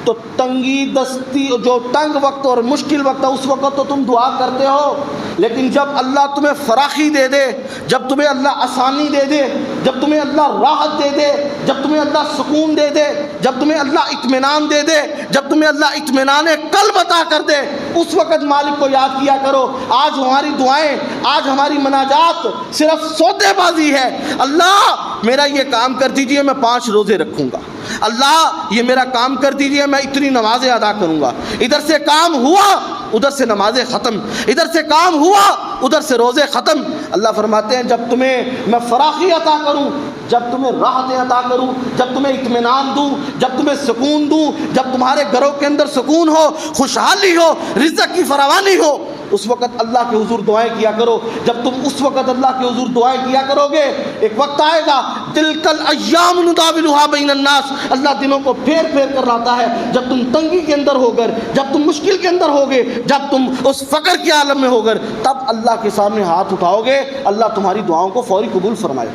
تو تنگی دستی جو تنگ وقت اور مشکل وقت ہے اس وقت تو تم دعا کرتے ہو، لیکن جب اللہ تمہیں فراخی دے دے، جب تمہیں اللہ آسانی دے دے، جب تمہیں اللہ راحت دے دے، جب تمہیں اللہ سکون دے دے، جب تمہیں اللہ اطمینان دے دے، جب تمہیں اللہ اطمینان قلب عطا کر دے، اس وقت مالک کو یاد کیا کرو۔ آج ہماری دعائیں، آج ہماری مناجات صرف سودے بازی ہے۔ اللہ میرا یہ کام کر دیجئے، میں 5 روزے رکھوں گا، اللہ یہ میرا کام کر دیجئے، میں اتنی نمازیں ادا کروں گا، ادھر سے کام ہوا ادھر سے نمازیں ختم، ادھر سے کام ہوا ادھر سے روزے ختم۔ اللہ فرماتے ہیں جب تمہیں میں فراخی عطا کروں، جب تمہیں راحتیں عطا کروں، جب تمہیں اطمینان دوں، جب تمہیں سکون دوں، جب تمہارے گھروں کے اندر سکون ہو، خوشحالی ہو، رزق کی فراوانی ہو، اس وقت اللہ کے حضور دعائیں کیا کرو۔ جب تم اس وقت اللہ کے حضور دعائیں کیا کرو گے، ایک وقت آئے گا تلک الایام نداولها بین الناس، اللہ دنوں کو پھیر پھیر کر لاتا ہے۔ جب تم تنگی کے اندر ہو کر، جب تم مشکل کے اندر ہوگے، جب تم اس فقر کے عالم میں ہو کر، تب اللہ کے سامنے ہاتھ اٹھاؤ گے، اللہ تمہاری دعاؤں کو فوری قبول فرمائے۔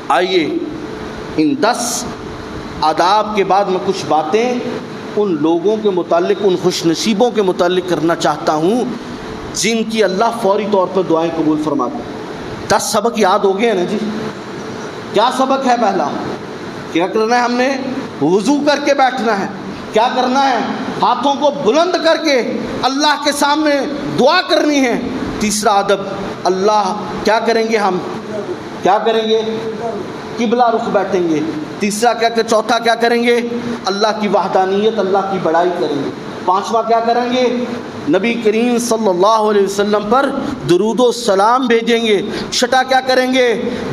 آئیے ان 10 آداب کے بعد میں کچھ باتیں ان لوگوں کے متعلق، ان خوش نصیبوں کے متعلق کرنا چاہتا ہوں جن کی اللہ فوری طور پر دعائیں قبول فرماتے ہیں۔ 10 سبق یاد ہو گئے ہیں نا جی؟ کیا سبق ہے؟ پہلا کیا کرنا ہے؟ ہم نے وضو کر کے بیٹھنا ہے۔ کیا کرنا ہے؟ ہاتھوں کو بلند کر کے اللہ کے سامنے دعا کرنی ہے۔ تیسرا ادب، اللہ کیا کریں گے؟ ہم کیا کریں گے؟ قبلہ رخ بیٹھیں گے۔ تیسرا کیا کہ چوتھا کیا کریں گے؟ اللہ کی وحدانیت، اللہ کی بڑائی کریں گے۔ پانچواں کیا کریں گے؟ نبی کریم صلی اللہ علیہ وسلم پر درود و سلام بھیجیں گے۔ چھٹا کیا کریں گے؟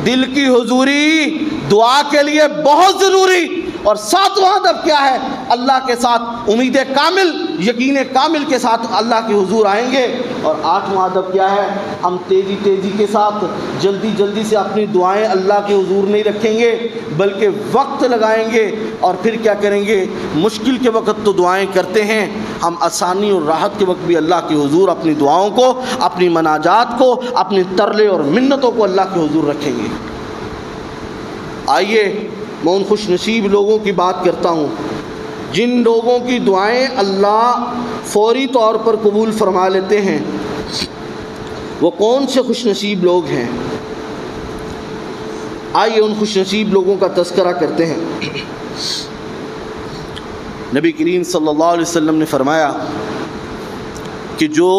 دل کی حضوری دعا کے لیے بہت ضروری۔ اور ساتواں ادب کیا ہے؟ اللہ کے ساتھ امید کامل، یقین کامل کے ساتھ اللہ کے حضور آئیں گے۔ اور آٹھواں ادب کیا ہے؟ ہم تیزی تیزی کے ساتھ، جلدی جلدی سے اپنی دعائیں اللہ کے حضور نہیں رکھیں گے، بلکہ وقت لگائیں گے۔ اور پھر کیا کریں گے؟ مشکل کے وقت تو دعائیں کرتے ہیں، ہم آسانی اور راحت کے وقت بھی اللہ کے حضور اپنی دعاؤں کو، اپنی مناجات کو، اپنی ترلے اور منتوں کو اللہ کے حضور رکھیں گے۔ آئیے میں ان خوش نصیب لوگوں کی بات کرتا ہوں جن لوگوں کی دعائیں اللہ فوری طور پر قبول فرما لیتے ہیں۔ وہ کون سے خوش نصیب لوگ ہیں؟ آئیے ان خوش نصیب لوگوں کا تذکرہ کرتے ہیں۔ نبی کریم صلی اللہ علیہ وسلم نے فرمایا کہ جو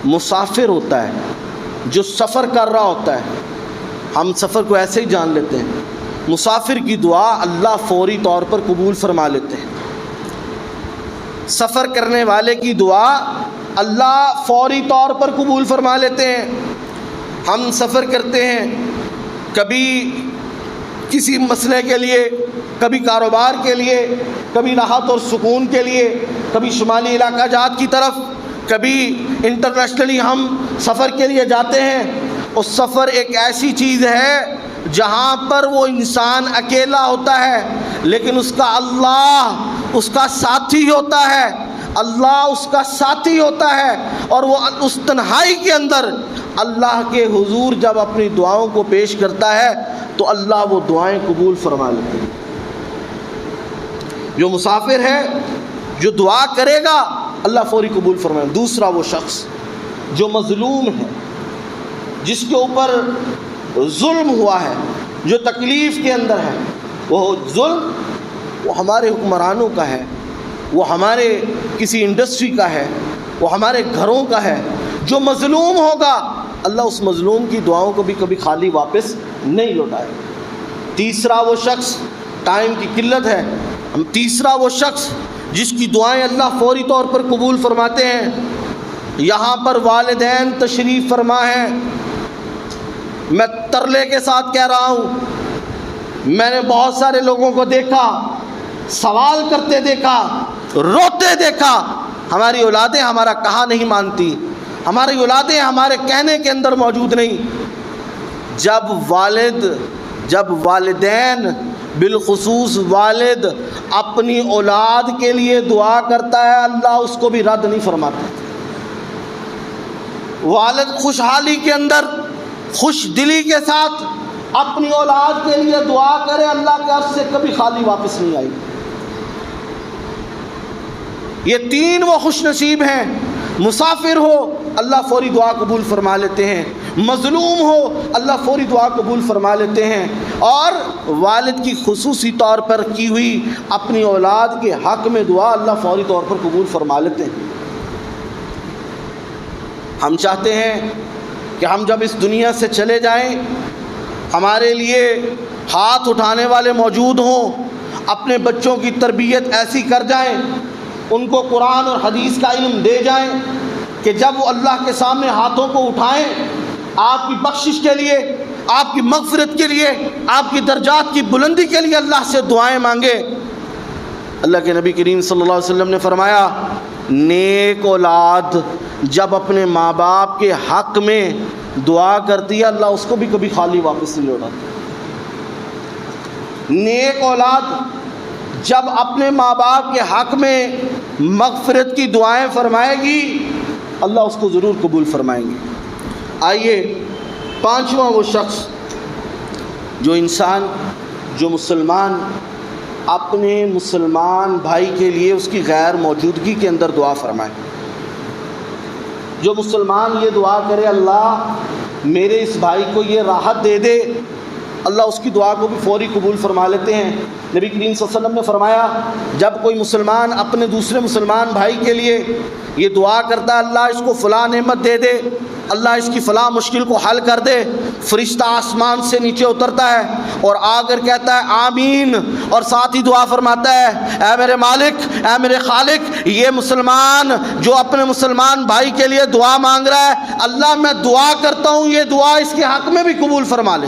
مسافر ہوتا ہے، جو سفر کر رہا ہوتا ہے، ہم سفر کو ایسے ہی جان لیتے ہیں، مسافر کی دعا اللہ فوری طور پر قبول فرما لیتے ہیں۔ سفر کرنے والے کی دعا اللہ فوری طور پر قبول فرما لیتے ہیں۔ ہم سفر کرتے ہیں، کبھی کسی مسئلے کے لیے، کبھی کاروبار کے لیے، کبھی راحت اور سکون کے لیے، کبھی شمالی علاقہ جات کی طرف، کبھی انٹرنیشنلی ہم سفر کے لیے جاتے ہیں۔ اور سفر ایک ایسی چیز ہے جہاں پر وہ انسان اکیلا ہوتا ہے، لیکن اس کا اللہ اس کا ساتھی ہوتا ہے، اللہ اس کا ساتھی ہوتا ہے۔ اور وہ اس تنہائی کے اندر اللہ کے حضور جب اپنی دعاؤں کو پیش کرتا ہے تو اللہ وہ دعائیں قبول فرما لیتے ہیں۔ جو مسافر ہے، جو دعا کرے گا اللہ فوری قبول فرمائے۔ دوسرا وہ شخص جو مظلوم ہے، جس کے اوپر ظلم ہوا ہے، جو تکلیف کے اندر ہے، وہ ظلم وہ ہمارے حکمرانوں کا ہے، وہ ہمارے کسی انڈسٹری کا ہے، وہ ہمارے گھروں کا ہے۔ جو مظلوم ہوگا اللہ اس مظلوم کی دعاؤں کو بھی کبھی خالی واپس نہیں لوٹائے۔ تیسرا وہ شخص، ٹائم کی قلت ہے، تیسرا وہ شخص جس کی دعائیں اللہ فوری طور پر قبول فرماتے ہیں۔ یہاں پر والدین تشریف فرما ہیں۔ میں ترلے کے ساتھ کہہ رہا ہوں، میں نے بہت سارے لوگوں کو دیکھا، سوال کرتے دیکھا، روتے دیکھا، ہماری اولادیں ہمارا کہا نہیں مانتی، ہماری اولادیں ہمارے کہنے کے اندر موجود نہیں۔ جب والدین، بالخصوص والد اپنی اولاد کے لیے دعا کرتا ہے اللہ اس کو بھی رد نہیں فرماتا۔ والد خوشحالی کے اندر، خوش دلی کے ساتھ اپنی اولاد کے لیے دعا کرے، اللہ کے عرش سے کبھی خالی واپس نہیں آئی۔ یہ تین وہ خوش نصیب ہیں۔ مسافر ہو اللہ فوری دعا قبول فرما لیتے ہیں، مظلوم ہو اللہ فوری دعا قبول فرما لیتے ہیں، اور والد کی خصوصی طور پر کی ہوئی اپنی اولاد کے حق میں دعا اللہ فوری طور پر قبول فرما لیتے ہیں۔ ہم چاہتے ہیں کہ ہم جب اس دنیا سے چلے جائیں ہمارے لیے ہاتھ اٹھانے والے موجود ہوں، اپنے بچوں کی تربیت ایسی کر جائیں، ان کو قرآن اور حدیث کا علم دے جائیں کہ جب وہ اللہ کے سامنے ہاتھوں کو اٹھائیں، آپ کی بخشش کے لیے، آپ کی مغفرت کے لیے، آپ کی درجات کی بلندی کے لیے اللہ سے دعائیں مانگے۔ اللہ کے نبی کریم صلی اللہ علیہ وسلم نے فرمایا، نیک اولاد جب اپنے ماں باپ کے حق میں دعا کرتی ہے، اللہ اس کو بھی کبھی خالی واپس نہیں لوٹاتا۔ نیک اولاد جب اپنے ماں باپ کے حق میں مغفرت کی دعائیں فرمائے گی، اللہ اس کو ضرور قبول فرمائیں گے۔ آئیے پانچواں وہ شخص جو انسان، جو مسلمان اپنے مسلمان بھائی کے لیے اس کی غیر موجودگی کے اندر دعا فرمائے، جو مسلمان یہ دعا کرے، اللہ میرے اس بھائی کو یہ راحت دے دے، اللہ اس کی دعا کو بھی فوری قبول فرما لیتے ہیں۔ نبی کریم صلی اللہ علیہ وسلم نے فرمایا، جب کوئی مسلمان اپنے دوسرے مسلمان بھائی کے لیے یہ دعا کرتا ہے، اللہ اس کو فلاں نعمت دے دے، اللہ اس کی فلاں مشکل کو حل کر دے، فرشتہ آسمان سے نیچے اترتا ہے اور آ کر کہتا ہے آمین، اور ساتھ ہی دعا فرماتا ہے، اے میرے مالک، اے میرے خالق، یہ مسلمان جو اپنے مسلمان بھائی کے لیے دعا مانگ رہا ہے، اللہ میں دعا کرتا ہوں یہ دعا اس کے حق میں بھی قبول فرما لے۔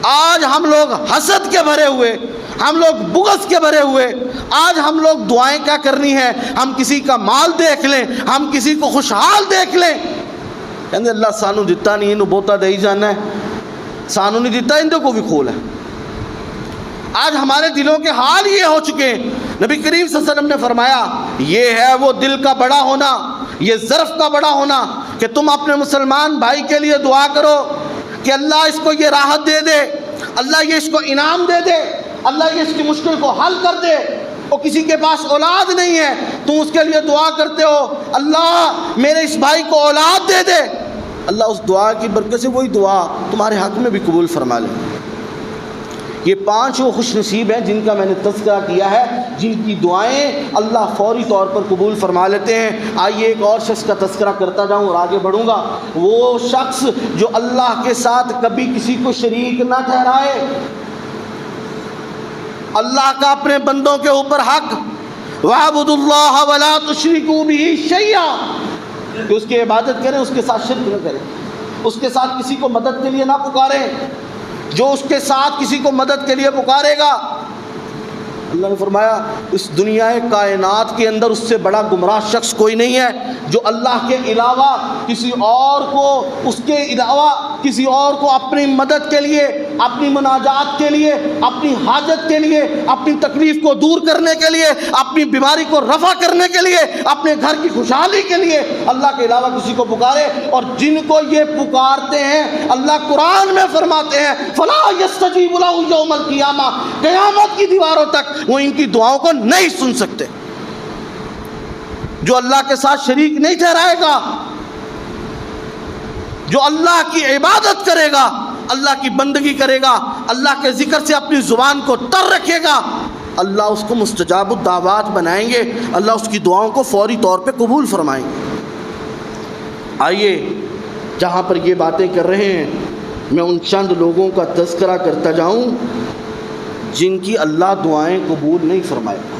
آج ہم لوگ حسد کے بھرے ہوئے، ہم لوگ بغض کے بھرے ہوئے، آج ہم لوگ دعائیں کیا کرنی ہے، ہم کسی کا مال دیکھ لیں، ہم کسی کو خوشحال دیکھ لیں، کہتے اللہ سانو دتا نہیں، انہوں بہتا دے ہی جانا ہے، سانو نہیں دیتا اندے کو بھی کھول ہے۔ آج ہمارے دلوں کے حال یہ ہو چکے ہیں۔ نبی کریم صلی اللہ علیہ وسلم نے فرمایا، یہ ہے وہ دل کا بڑا ہونا، یہ ظرف کا بڑا ہونا کہ تم اپنے مسلمان بھائی کے لیے دعا کرو کہ اللہ اس کو یہ راحت دے دے، اللہ یہ اس کو انعام دے دے، اللہ یہ اس کی مشکل کو حل کر دے۔ اور کسی کے پاس اولاد نہیں ہے، تم اس کے لیے دعا کرتے ہو، اللہ میرے اس بھائی کو اولاد دے دے، اللہ اس دعا کی برکت سے وہی دعا تمہارے حق میں بھی قبول فرما لے۔ یہ پانچ وہ خوش نصیب ہیں جن کا میں نے تذکرہ کیا ہے، جن کی دعائیں اللہ فوری طور پر قبول فرما لیتے ہیں۔ آئیے ایک اور شخص کا تذکرہ کرتا جاؤں اور آگے بڑھوں گا۔ وہ شخص جو اللہ کے ساتھ کبھی کسی کو شریک نہ ٹھہرائے، اللہ کا اپنے بندوں کے اوپر حق، وَاعْبُدُوا اللَّهَ وَلَا تُشْرِكُوا بِهِ شَيْئًا، کہ اس کی عبادت کریں، اس کے ساتھ شرک نہ کریں، اس کے ساتھ کسی کو مدد کے لیے نہ پکاریں۔ جو اس کے ساتھ کسی کو مدد کے لیے پکارے گا، اللہ نے فرمایا اس دنیا کائنات کے اندر اس سے بڑا گمراہ شخص کوئی نہیں ہے جو اللہ کے علاوہ کسی اور کو، اس کے علاوہ کسی اور کو اپنی مدد کے لیے، اپنی مناجات کے لیے، اپنی حاجت کے لیے، اپنی تکلیف کو دور کرنے کے لیے، اپنی بیماری کو رفع کرنے کے لیے، اپنے گھر کی خوشحالی کے لیے اللہ کے علاوہ کسی کو پکارے۔ اور جن کو یہ پکارتے ہیں، اللہ قرآن میں فرماتے ہیں فَلَا يَسْتَجِيبُ لَهُ يَوْمَ الْقِيَامَةِ، قیامت کی دیواروں تک وہ ان کی دعاؤں کو نہیں سن سکتے۔ جو اللہ کے ساتھ شریک نہیں ٹھہرائے گا، جو اللہ کی عبادت کرے گا، اللہ کی بندگی کرے گا، اللہ کے ذکر سے اپنی زبان کو تر رکھے گا، اللہ اس کو مستجاب الدعوات بنائیں گے، اللہ اس کی دعاؤں کو فوری طور پہ قبول فرمائیں گے۔ آئیے جہاں پر یہ باتیں کر رہے ہیں، میں ان چند لوگوں کا تذکرہ کرتا جاؤں جن کی اللہ دعائیں قبول نہیں فرمائے گا۔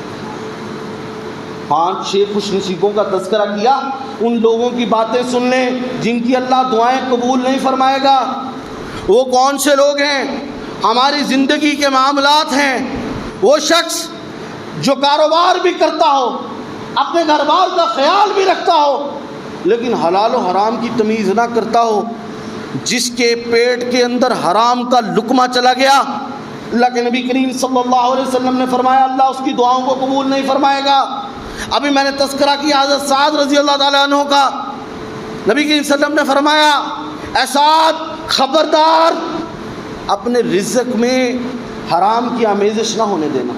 5-6 خوش نصیبوں کا تذکرہ کیا، ان لوگوں کی باتیں سن لیں جن کی اللہ دعائیں قبول نہیں فرمائے گا۔ وہ کون سے لوگ ہیں؟ ہماری زندگی کے معاملات ہیں۔ وہ شخص جو کاروبار بھی کرتا ہو، اپنے گھر بار کا خیال بھی رکھتا ہو، لیکن حلال و حرام کی تمیز نہ کرتا ہو، جس کے پیٹ کے اندر حرام کا لقمہ چلا گیا، اللہ کے نبی کریم صلی اللہ علیہ وسلم نے فرمایا اللہ اس کی دعاؤں کو قبول نہیں فرمائے گا۔ ابھی میں نے تذکرہ کیا حضرت سعد رضی اللہ تعالیٰ عنہ کا، نبی کریم صلی اللہ علیہ وسلم نے فرمایا اے سعد خبردار، اپنے رزق میں حرام کی آمیزش نہ ہونے دینا۔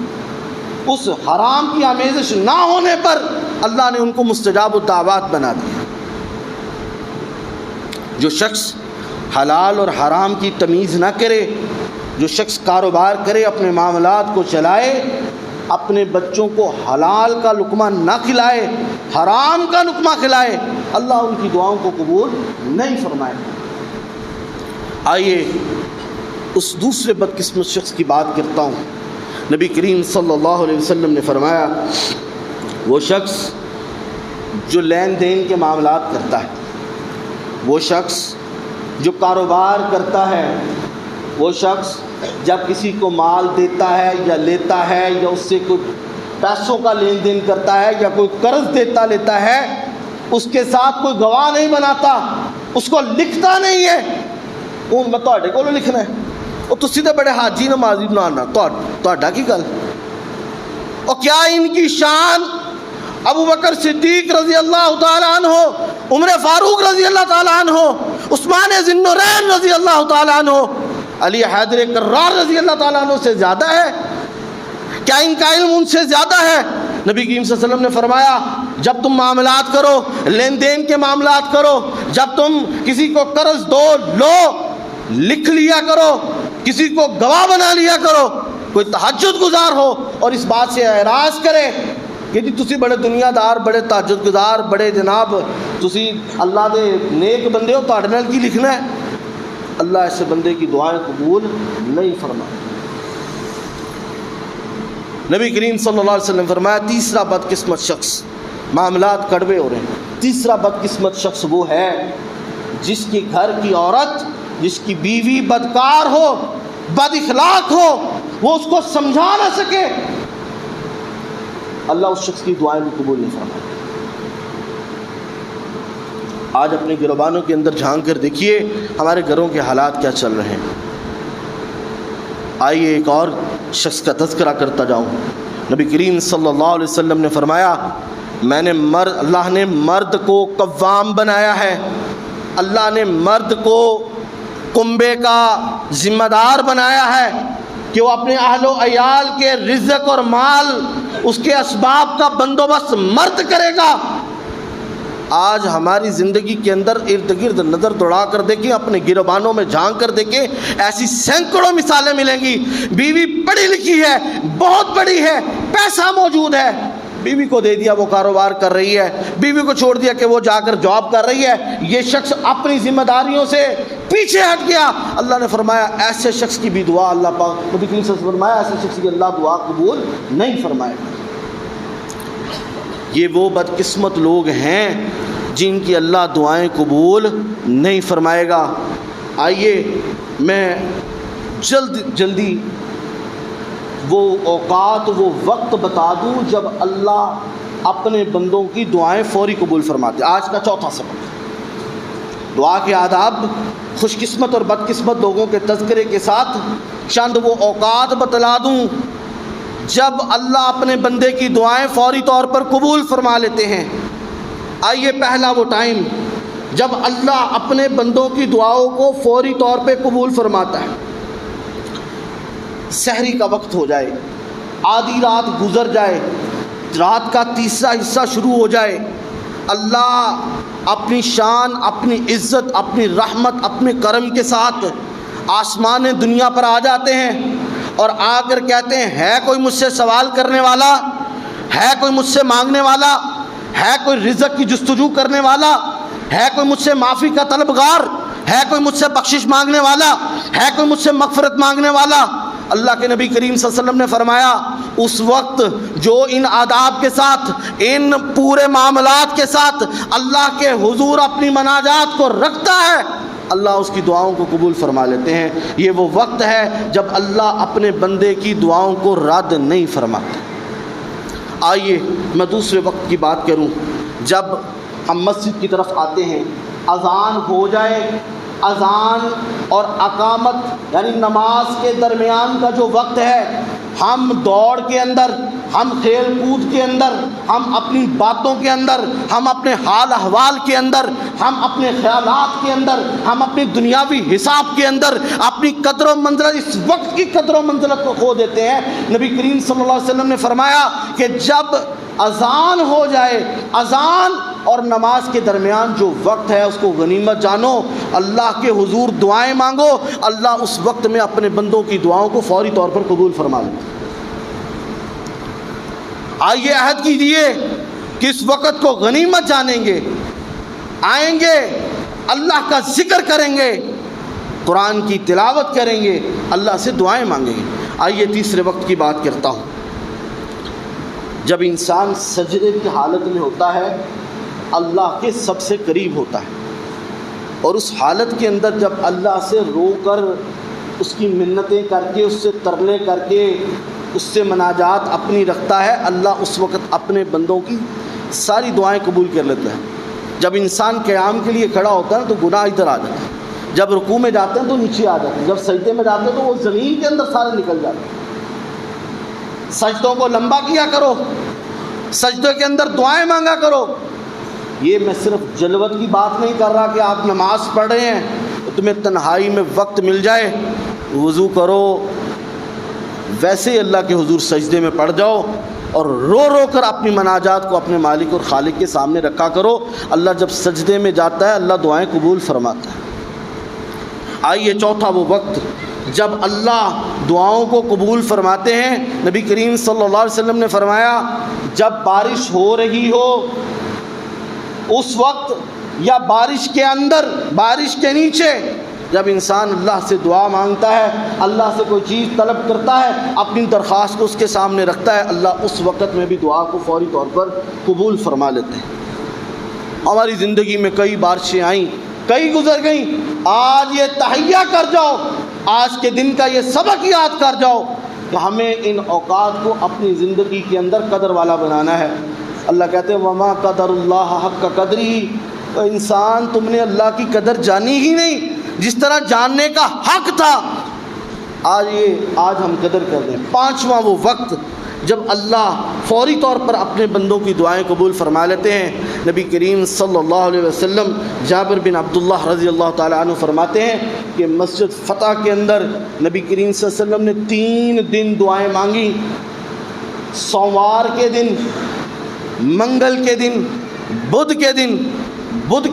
اس حرام کی آمیزش نہ ہونے پر اللہ نے ان کو مستجاب الدعوات بنا دیا۔ جو شخص حلال اور حرام کی تمیز نہ کرے، جو شخص کاروبار کرے، اپنے معاملات کو چلائے، اپنے بچوں کو حلال کا لقمہ نہ کھلائے، حرام کا لقمہ کھلائے، اللہ ان کی دعاؤں کو قبول نہیں فرمائے۔ آئیے اس دوسرے بدقسمت شخص کی بات کرتا ہوں۔ نبی کریم صلی اللہ علیہ وسلم نے فرمایا وہ شخص جو لین دین کے معاملات کرتا ہے، وہ شخص جو کاروبار کرتا ہے، وہ شخص جب کسی کو مال دیتا ہے یا لیتا ہے یا اس سے کوئی پیسوں کا لین دین کرتا ہے یا کوئی قرض لیتا ہے، اس کے ساتھ کوئی گواہ نہیں بناتا، اس کو لکھتا نہیں ہے۔ وہ میں تواڈے کولوں لکھنا ہے، وہ تسی تے بڑے حاجی نمازی بنانا، تواڈا کی گل؟ اور کیا ان کی شان ابو بکر صدیق رضی اللہ تعالیٰ عنہ، عمر فاروق رضی اللہ تعالیٰ عنہ، عثمان ذی النورین رضی اللہ تعالیٰ عنہ، علی حیدر کرار رضی اللہ تعالیٰ عنہ سے زیادہ ہے؟ کیا ان کا علم ان سے زیادہ ہے؟ نبی کریم صلی اللہ علیہ وسلم نے فرمایا جب تم معاملات کرو، لین دین کے معاملات کرو، جب تم کسی کو قرض دو لو، لکھ لیا کرو، کسی کو گواہ بنا لیا کرو۔ کوئی تہجد گزار ہو اور اس بات سے اعراض کرے کہ جی تسی بڑے دنیا دار، بڑے تہجد گزار، بڑے جناب تسی اللہ دے نیک بندے ہو، تہاڈے نال کی لکھنا ہے؟ اللہ ایسے بندے کی دعائیں قبول نہیں فرمائے۔ نبی کریم صلی اللہ علیہ وسلم فرمایا تیسرا بدقسمت شخص، معاملات کڑوے ہو رہے ہیں، تیسرا بدقسمت شخص وہ ہے جس کے گھر کی عورت، جس کی بیوی بدکار ہو، بد اخلاق ہو، وہ اس کو سمجھا نہ سکے، اللہ اس شخص کی دعائیں بھی قبول نہیں فرمائے۔ آج اپنے گروبانوں کے اندر جھانک کر دیکھیے ہمارے گھروں کے حالات کیا چل رہے ہیں۔ آئیے ایک اور شخص کا تذکرہ کرتا جاؤں۔ نبی کریم صلی اللہ علیہ وسلم نے فرمایا اللہ نے مرد کو قوام بنایا ہے، اللہ نے مرد کو کنبے کا ذمہ دار بنایا ہے کہ وہ اپنے اہل و عیال کے رزق اور مال، اس کے اسباب کا بندوبست مرد کرے گا۔ آج ہماری زندگی کے اندر ارد گرد نظر دوڑا کر دیکھیں، اپنے گروبانوں میں جھانک کر دیکھیں، ایسی سینکڑوں مثالیں ملیں گی۔ بیوی پڑھی لکھی ہے، بہت بڑی ہے، پیسہ موجود ہے، بیوی کو دے دیا وہ کاروبار کر رہی ہے، بیوی کو چھوڑ دیا کہ وہ جا کر جاب کر رہی ہے، یہ شخص اپنی ذمہ داریوں سے پیچھے ہٹ گیا۔ اللہ نے فرمایا ایسے شخص کی بھی دعا اللہ پاک، نبی کریم صلی اللہ علیہ وسلم نے فرمایا ایسے شخص کی اللہ دعا قبول نہیں فرمائے گا۔ یہ وہ بدقسمت لوگ ہیں جن کی اللہ دعائیں قبول نہیں فرمائے گا۔ آئیے میں جلدی وہ اوقات، وہ وقت بتا دوں جب اللہ اپنے بندوں کی دعائیں فوری قبول فرماتے۔ آج کا چوتھا سبق، دعا کے آداب، خوش قسمت اور بدقسمت لوگوں کے تذکرے کے ساتھ چند وہ اوقات بتلا دوں جب اللہ اپنے بندے کی دعائیں فوری طور پر قبول فرما لیتے ہیں۔ آئیے پہلا وہ ٹائم جب اللہ اپنے بندوں کی دعاؤں کو فوری طور پہ قبول فرماتا ہے۔ سحری کا وقت ہو جائے، آدھی رات گزر جائے، رات کا تیسرا حصہ شروع ہو جائے، اللہ اپنی شان، اپنی عزت، اپنی رحمت، اپنے کرم کے ساتھ آسمان دنیا پر آ جاتے ہیں اور آ کر کہتے ہیں ہے کوئی مجھ سے سوال کرنے والا، ہے کوئی مجھ سے مانگنے والا، ہے کوئی رزق کی جستجو کرنے والا، ہے کوئی مجھ سے معافی کا طلبگار، ہے کوئی مجھ سے بخشش مانگنے والا، ہے کوئی مجھ سے مغفرت مانگنے والا۔ اللہ کے نبی کریم صلی اللہ علیہ وسلم نے فرمایا اس وقت جو ان آداب کے ساتھ، ان پورے معاملات کے ساتھ اللہ کے حضور اپنی مناجات کو رکھتا ہے، اللہ اس کی دعاؤں کو قبول فرما لیتے ہیں۔ یہ وہ وقت ہے جب اللہ اپنے بندے کی دعاؤں کو رد نہیں فرماتا۔ آئیے میں دوسرے وقت کی بات کروں، جب ہم مسجد کی طرف آتے ہیں، اذان ہو جائے، اذان اور اقامت یعنی نماز کے درمیان کا جو وقت ہے، ہم دوڑ کے اندر، ہم کھیل کود کے اندر، ہم اپنی باتوں کے اندر، ہم اپنے حال احوال کے اندر، ہم اپنے خیالات کے اندر، ہم اپنی دنیاوی حساب کے اندر اپنی قدر و منزلت، اس وقت کی قدر و منزلت کو کھو دیتے ہیں۔ نبی کریم صلی اللہ علیہ وسلم نے فرمایا کہ جب اذان ہو جائے، اذان اور نماز کے درمیان جو وقت ہے اس کو غنیمت جانو، اللہ کے حضور دعائیں مانگو، اللہ اس وقت میں اپنے بندوں کی دعاؤں کو فوری طور پر قبول فرما لے۔ آئیے عہد کیجیے کہ اس وقت کو غنیمت جانیں گے، آئیں گے، اللہ کا ذکر کریں گے، قرآن کی تلاوت کریں گے، اللہ سے دعائیں مانگیں گے۔ آئیے تیسرے وقت کی بات کرتا ہوں۔ جب انسان سجدے کی حالت میں ہوتا ہے اللہ کے سب سے قریب ہوتا ہے، اور اس حالت کے اندر جب اللہ سے رو کر اس کی منتیں کر کے، اس سے ترلے کر کے، اس سے مناجات اپنی رکھتا ہے، اللہ اس وقت اپنے بندوں کی ساری دعائیں قبول کر لیتا ہے۔ جب انسان قیام کے لیے کھڑا ہوتا ہے تو گناہ ادھر آ جاتا ہے، جب رکوع میں جاتے ہیں تو نیچے آ جاتے ہیں، جب سجدے میں جاتے ہیں تو وہ زمین کے اندر سارے نکل جاتے ہیں۔ سجدوں کو لمبا کیا کرو، سجدے کے اندر دعائیں مانگا کرو۔ یہ میں صرف جلوت کی بات نہیں کر رہا کہ آپ نماز پڑھ رہے ہیں تو تمہیں تنہائی میں وقت مل جائے، وضو کرو، ویسے ہی اللہ کے حضور سجدے میں پڑ جاؤ اور رو رو کر اپنی مناجات کو اپنے مالک اور خالق کے سامنے رکھا کرو۔ اللہ جب سجدے میں جاتا ہے اللہ دعائیں قبول فرماتا ہے۔ آئیے چوتھا وہ وقت جب اللہ دعاؤں کو قبول فرماتے ہیں۔ نبی کریم صلی اللہ علیہ وسلم نے فرمایا جب بارش ہو رہی ہو اس وقت، یا بارش کے اندر، بارش کے نیچے، جب انسان اللہ سے دعا مانگتا ہے، اللہ سے کوئی چیز طلب کرتا ہے، اپنی درخواست کو اس کے سامنے رکھتا ہے، اللہ اس وقت میں بھی دعا کو فوری طور پر قبول فرما لیتے ہیں۔ ہماری زندگی میں کئی بارشیں آئیں، کئی گزر گئیں، آج یہ تہیہ کر جاؤ، آج کے دن کا یہ سبق یاد کر جاؤ کہ ہمیں ان اوقات کو اپنی زندگی کے اندر قدر والا بنانا ہے۔ اللہ کہتے ہیں وما قدر اللہ حق قدرہ، انسان تم نے اللہ کی قدر جانی ہی نہیں جس طرح جاننے کا حق تھا، آج ہم قدر کر دیں۔ پانچواں وہ وقت جب اللہ فوری طور پر اپنے بندوں کی دعائیں قبول فرما لیتے ہیں۔ نبی کریم صلی اللہ علیہ وسلم جابر بن عبداللہ رضی اللہ تعالیٰ عنہ فرماتے ہیں کہ مسجد فتح کے اندر نبی کریم صلی اللہ علیہ وسلم نے 3 دن دعائیں مانگی، سوموار کے دن، منگل کے دن، بدھ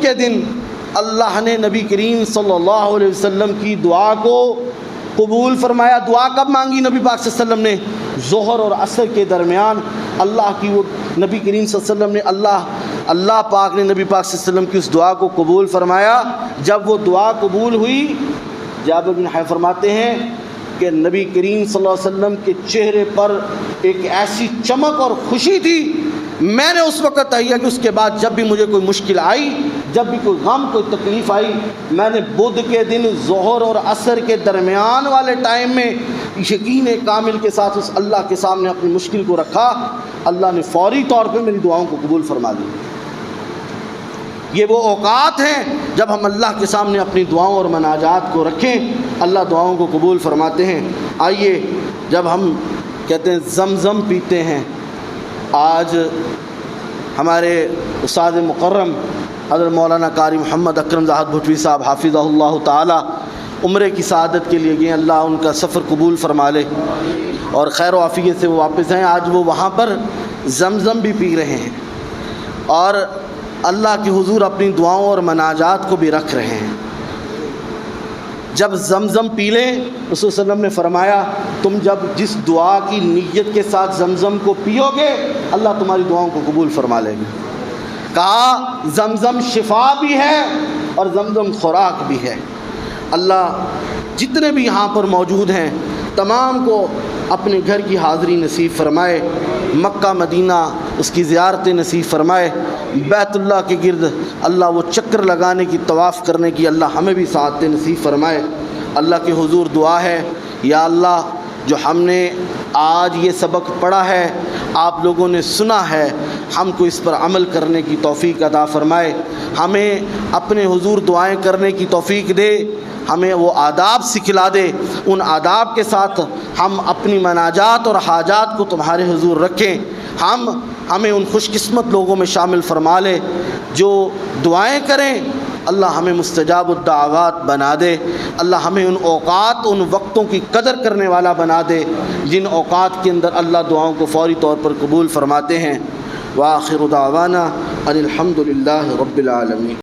کے دن اللہ نے نبی کریم صلی اللہ علیہ وسلم کی دعا کو قبول فرمایا۔ دعا کب مانگی نبی پاک صلی اللہ علیہ وسلم نے؟ ظہر اور عصر کے درمیان اللہ کی وہ نبی کریم صلی اللہ علیہ وسلم نے اللہ پاک نے نبی پاک صلی اللہ علیہ وسلم کی اس دعا کو قبول فرمایا۔ جب وہ دعا قبول ہوئی، جابر بن حیان فرماتے ہیں کہ نبی کریم صلی اللہ علیہ وسلم کے چہرے پر ایک ایسی چمک اور خوشی تھی، میں نے اس وقت تہیہ کہ اس کے بعد جب بھی مجھے کوئی مشکل آئی، جب بھی کوئی غم کوئی تکلیف آئی، میں نے بدھ کے دن ظہر اور عصر کے درمیان والے ٹائم میں یقین کامل کے ساتھ اس اللہ کے سامنے اپنی مشکل کو رکھا، اللہ نے فوری طور پہ میری دعاؤں کو قبول فرما دی۔ یہ وہ اوقات ہیں جب ہم اللہ کے سامنے اپنی دعاؤں اور مناجات کو رکھیں، اللہ دعاؤں کو قبول فرماتے ہیں۔ آئیے جب ہم کہتے ہیں زمزم پیتے ہیں، آج ہمارے استاد مکرم حضرت مولانا قاری محمد اکرم زاہد بھٹوی صاحب حافظہ اللہ تعالی عمرے کی سعادت کے لیے گئے، اللہ ان کا سفر قبول فرما لے اور خیر و عافیت سے وہ واپس آئیں۔ آج وہ وہاں پر زمزم بھی پی رہے ہیں اور اللہ کے حضور اپنی دعاؤں اور مناجات کو بھی رکھ رہے ہیں۔ جب زمزم پی لیں، رسول صلی اللہ علیہ وسلم نے فرمایا تم جب جس دعا کی نیت کے ساتھ زمزم کو پیو گے اللہ تمہاری دعاؤں کو قبول فرما لے گا۔ کہا زمزم شفا بھی ہے اور زمزم خوراک بھی ہے۔ اللہ جتنے بھی یہاں پر موجود ہیں تمام کو اپنے گھر کی حاضری نصیب فرمائے، مکہ مدینہ اس کی زیارتیں نصیب فرمائے، بیت اللہ کے گرد اللہ وہ چکر لگانے کی، طواف کرنے کی اللہ ہمیں بھی سعادتیں نصیب فرمائے۔ اللہ کے حضور دعا ہے یا اللہ جو ہم نے آج یہ سبق پڑھا ہے، آپ لوگوں نے سنا ہے، ہم کو اس پر عمل کرنے کی توفیق عطا فرمائے، ہمیں اپنے حضور دعائیں کرنے کی توفیق دے، ہمیں وہ آداب سکھلا دے، ان آداب کے ساتھ ہم اپنی مناجات اور حاجات کو تمہارے حضور رکھیں، ہمیں ان خوش قسمت لوگوں میں شامل فرما لے جو دعائیں کریں، اللہ ہمیں مستجاب الدعوات بنا دے، اللہ ہمیں ان اوقات ان وقتوں کی قدر کرنے والا بنا دے جن اوقات کے اندر اللہ دعاؤں کو فوری طور پر قبول فرماتے ہیں۔ وآخر دعوانا ان الحمد للہ رب العالمین۔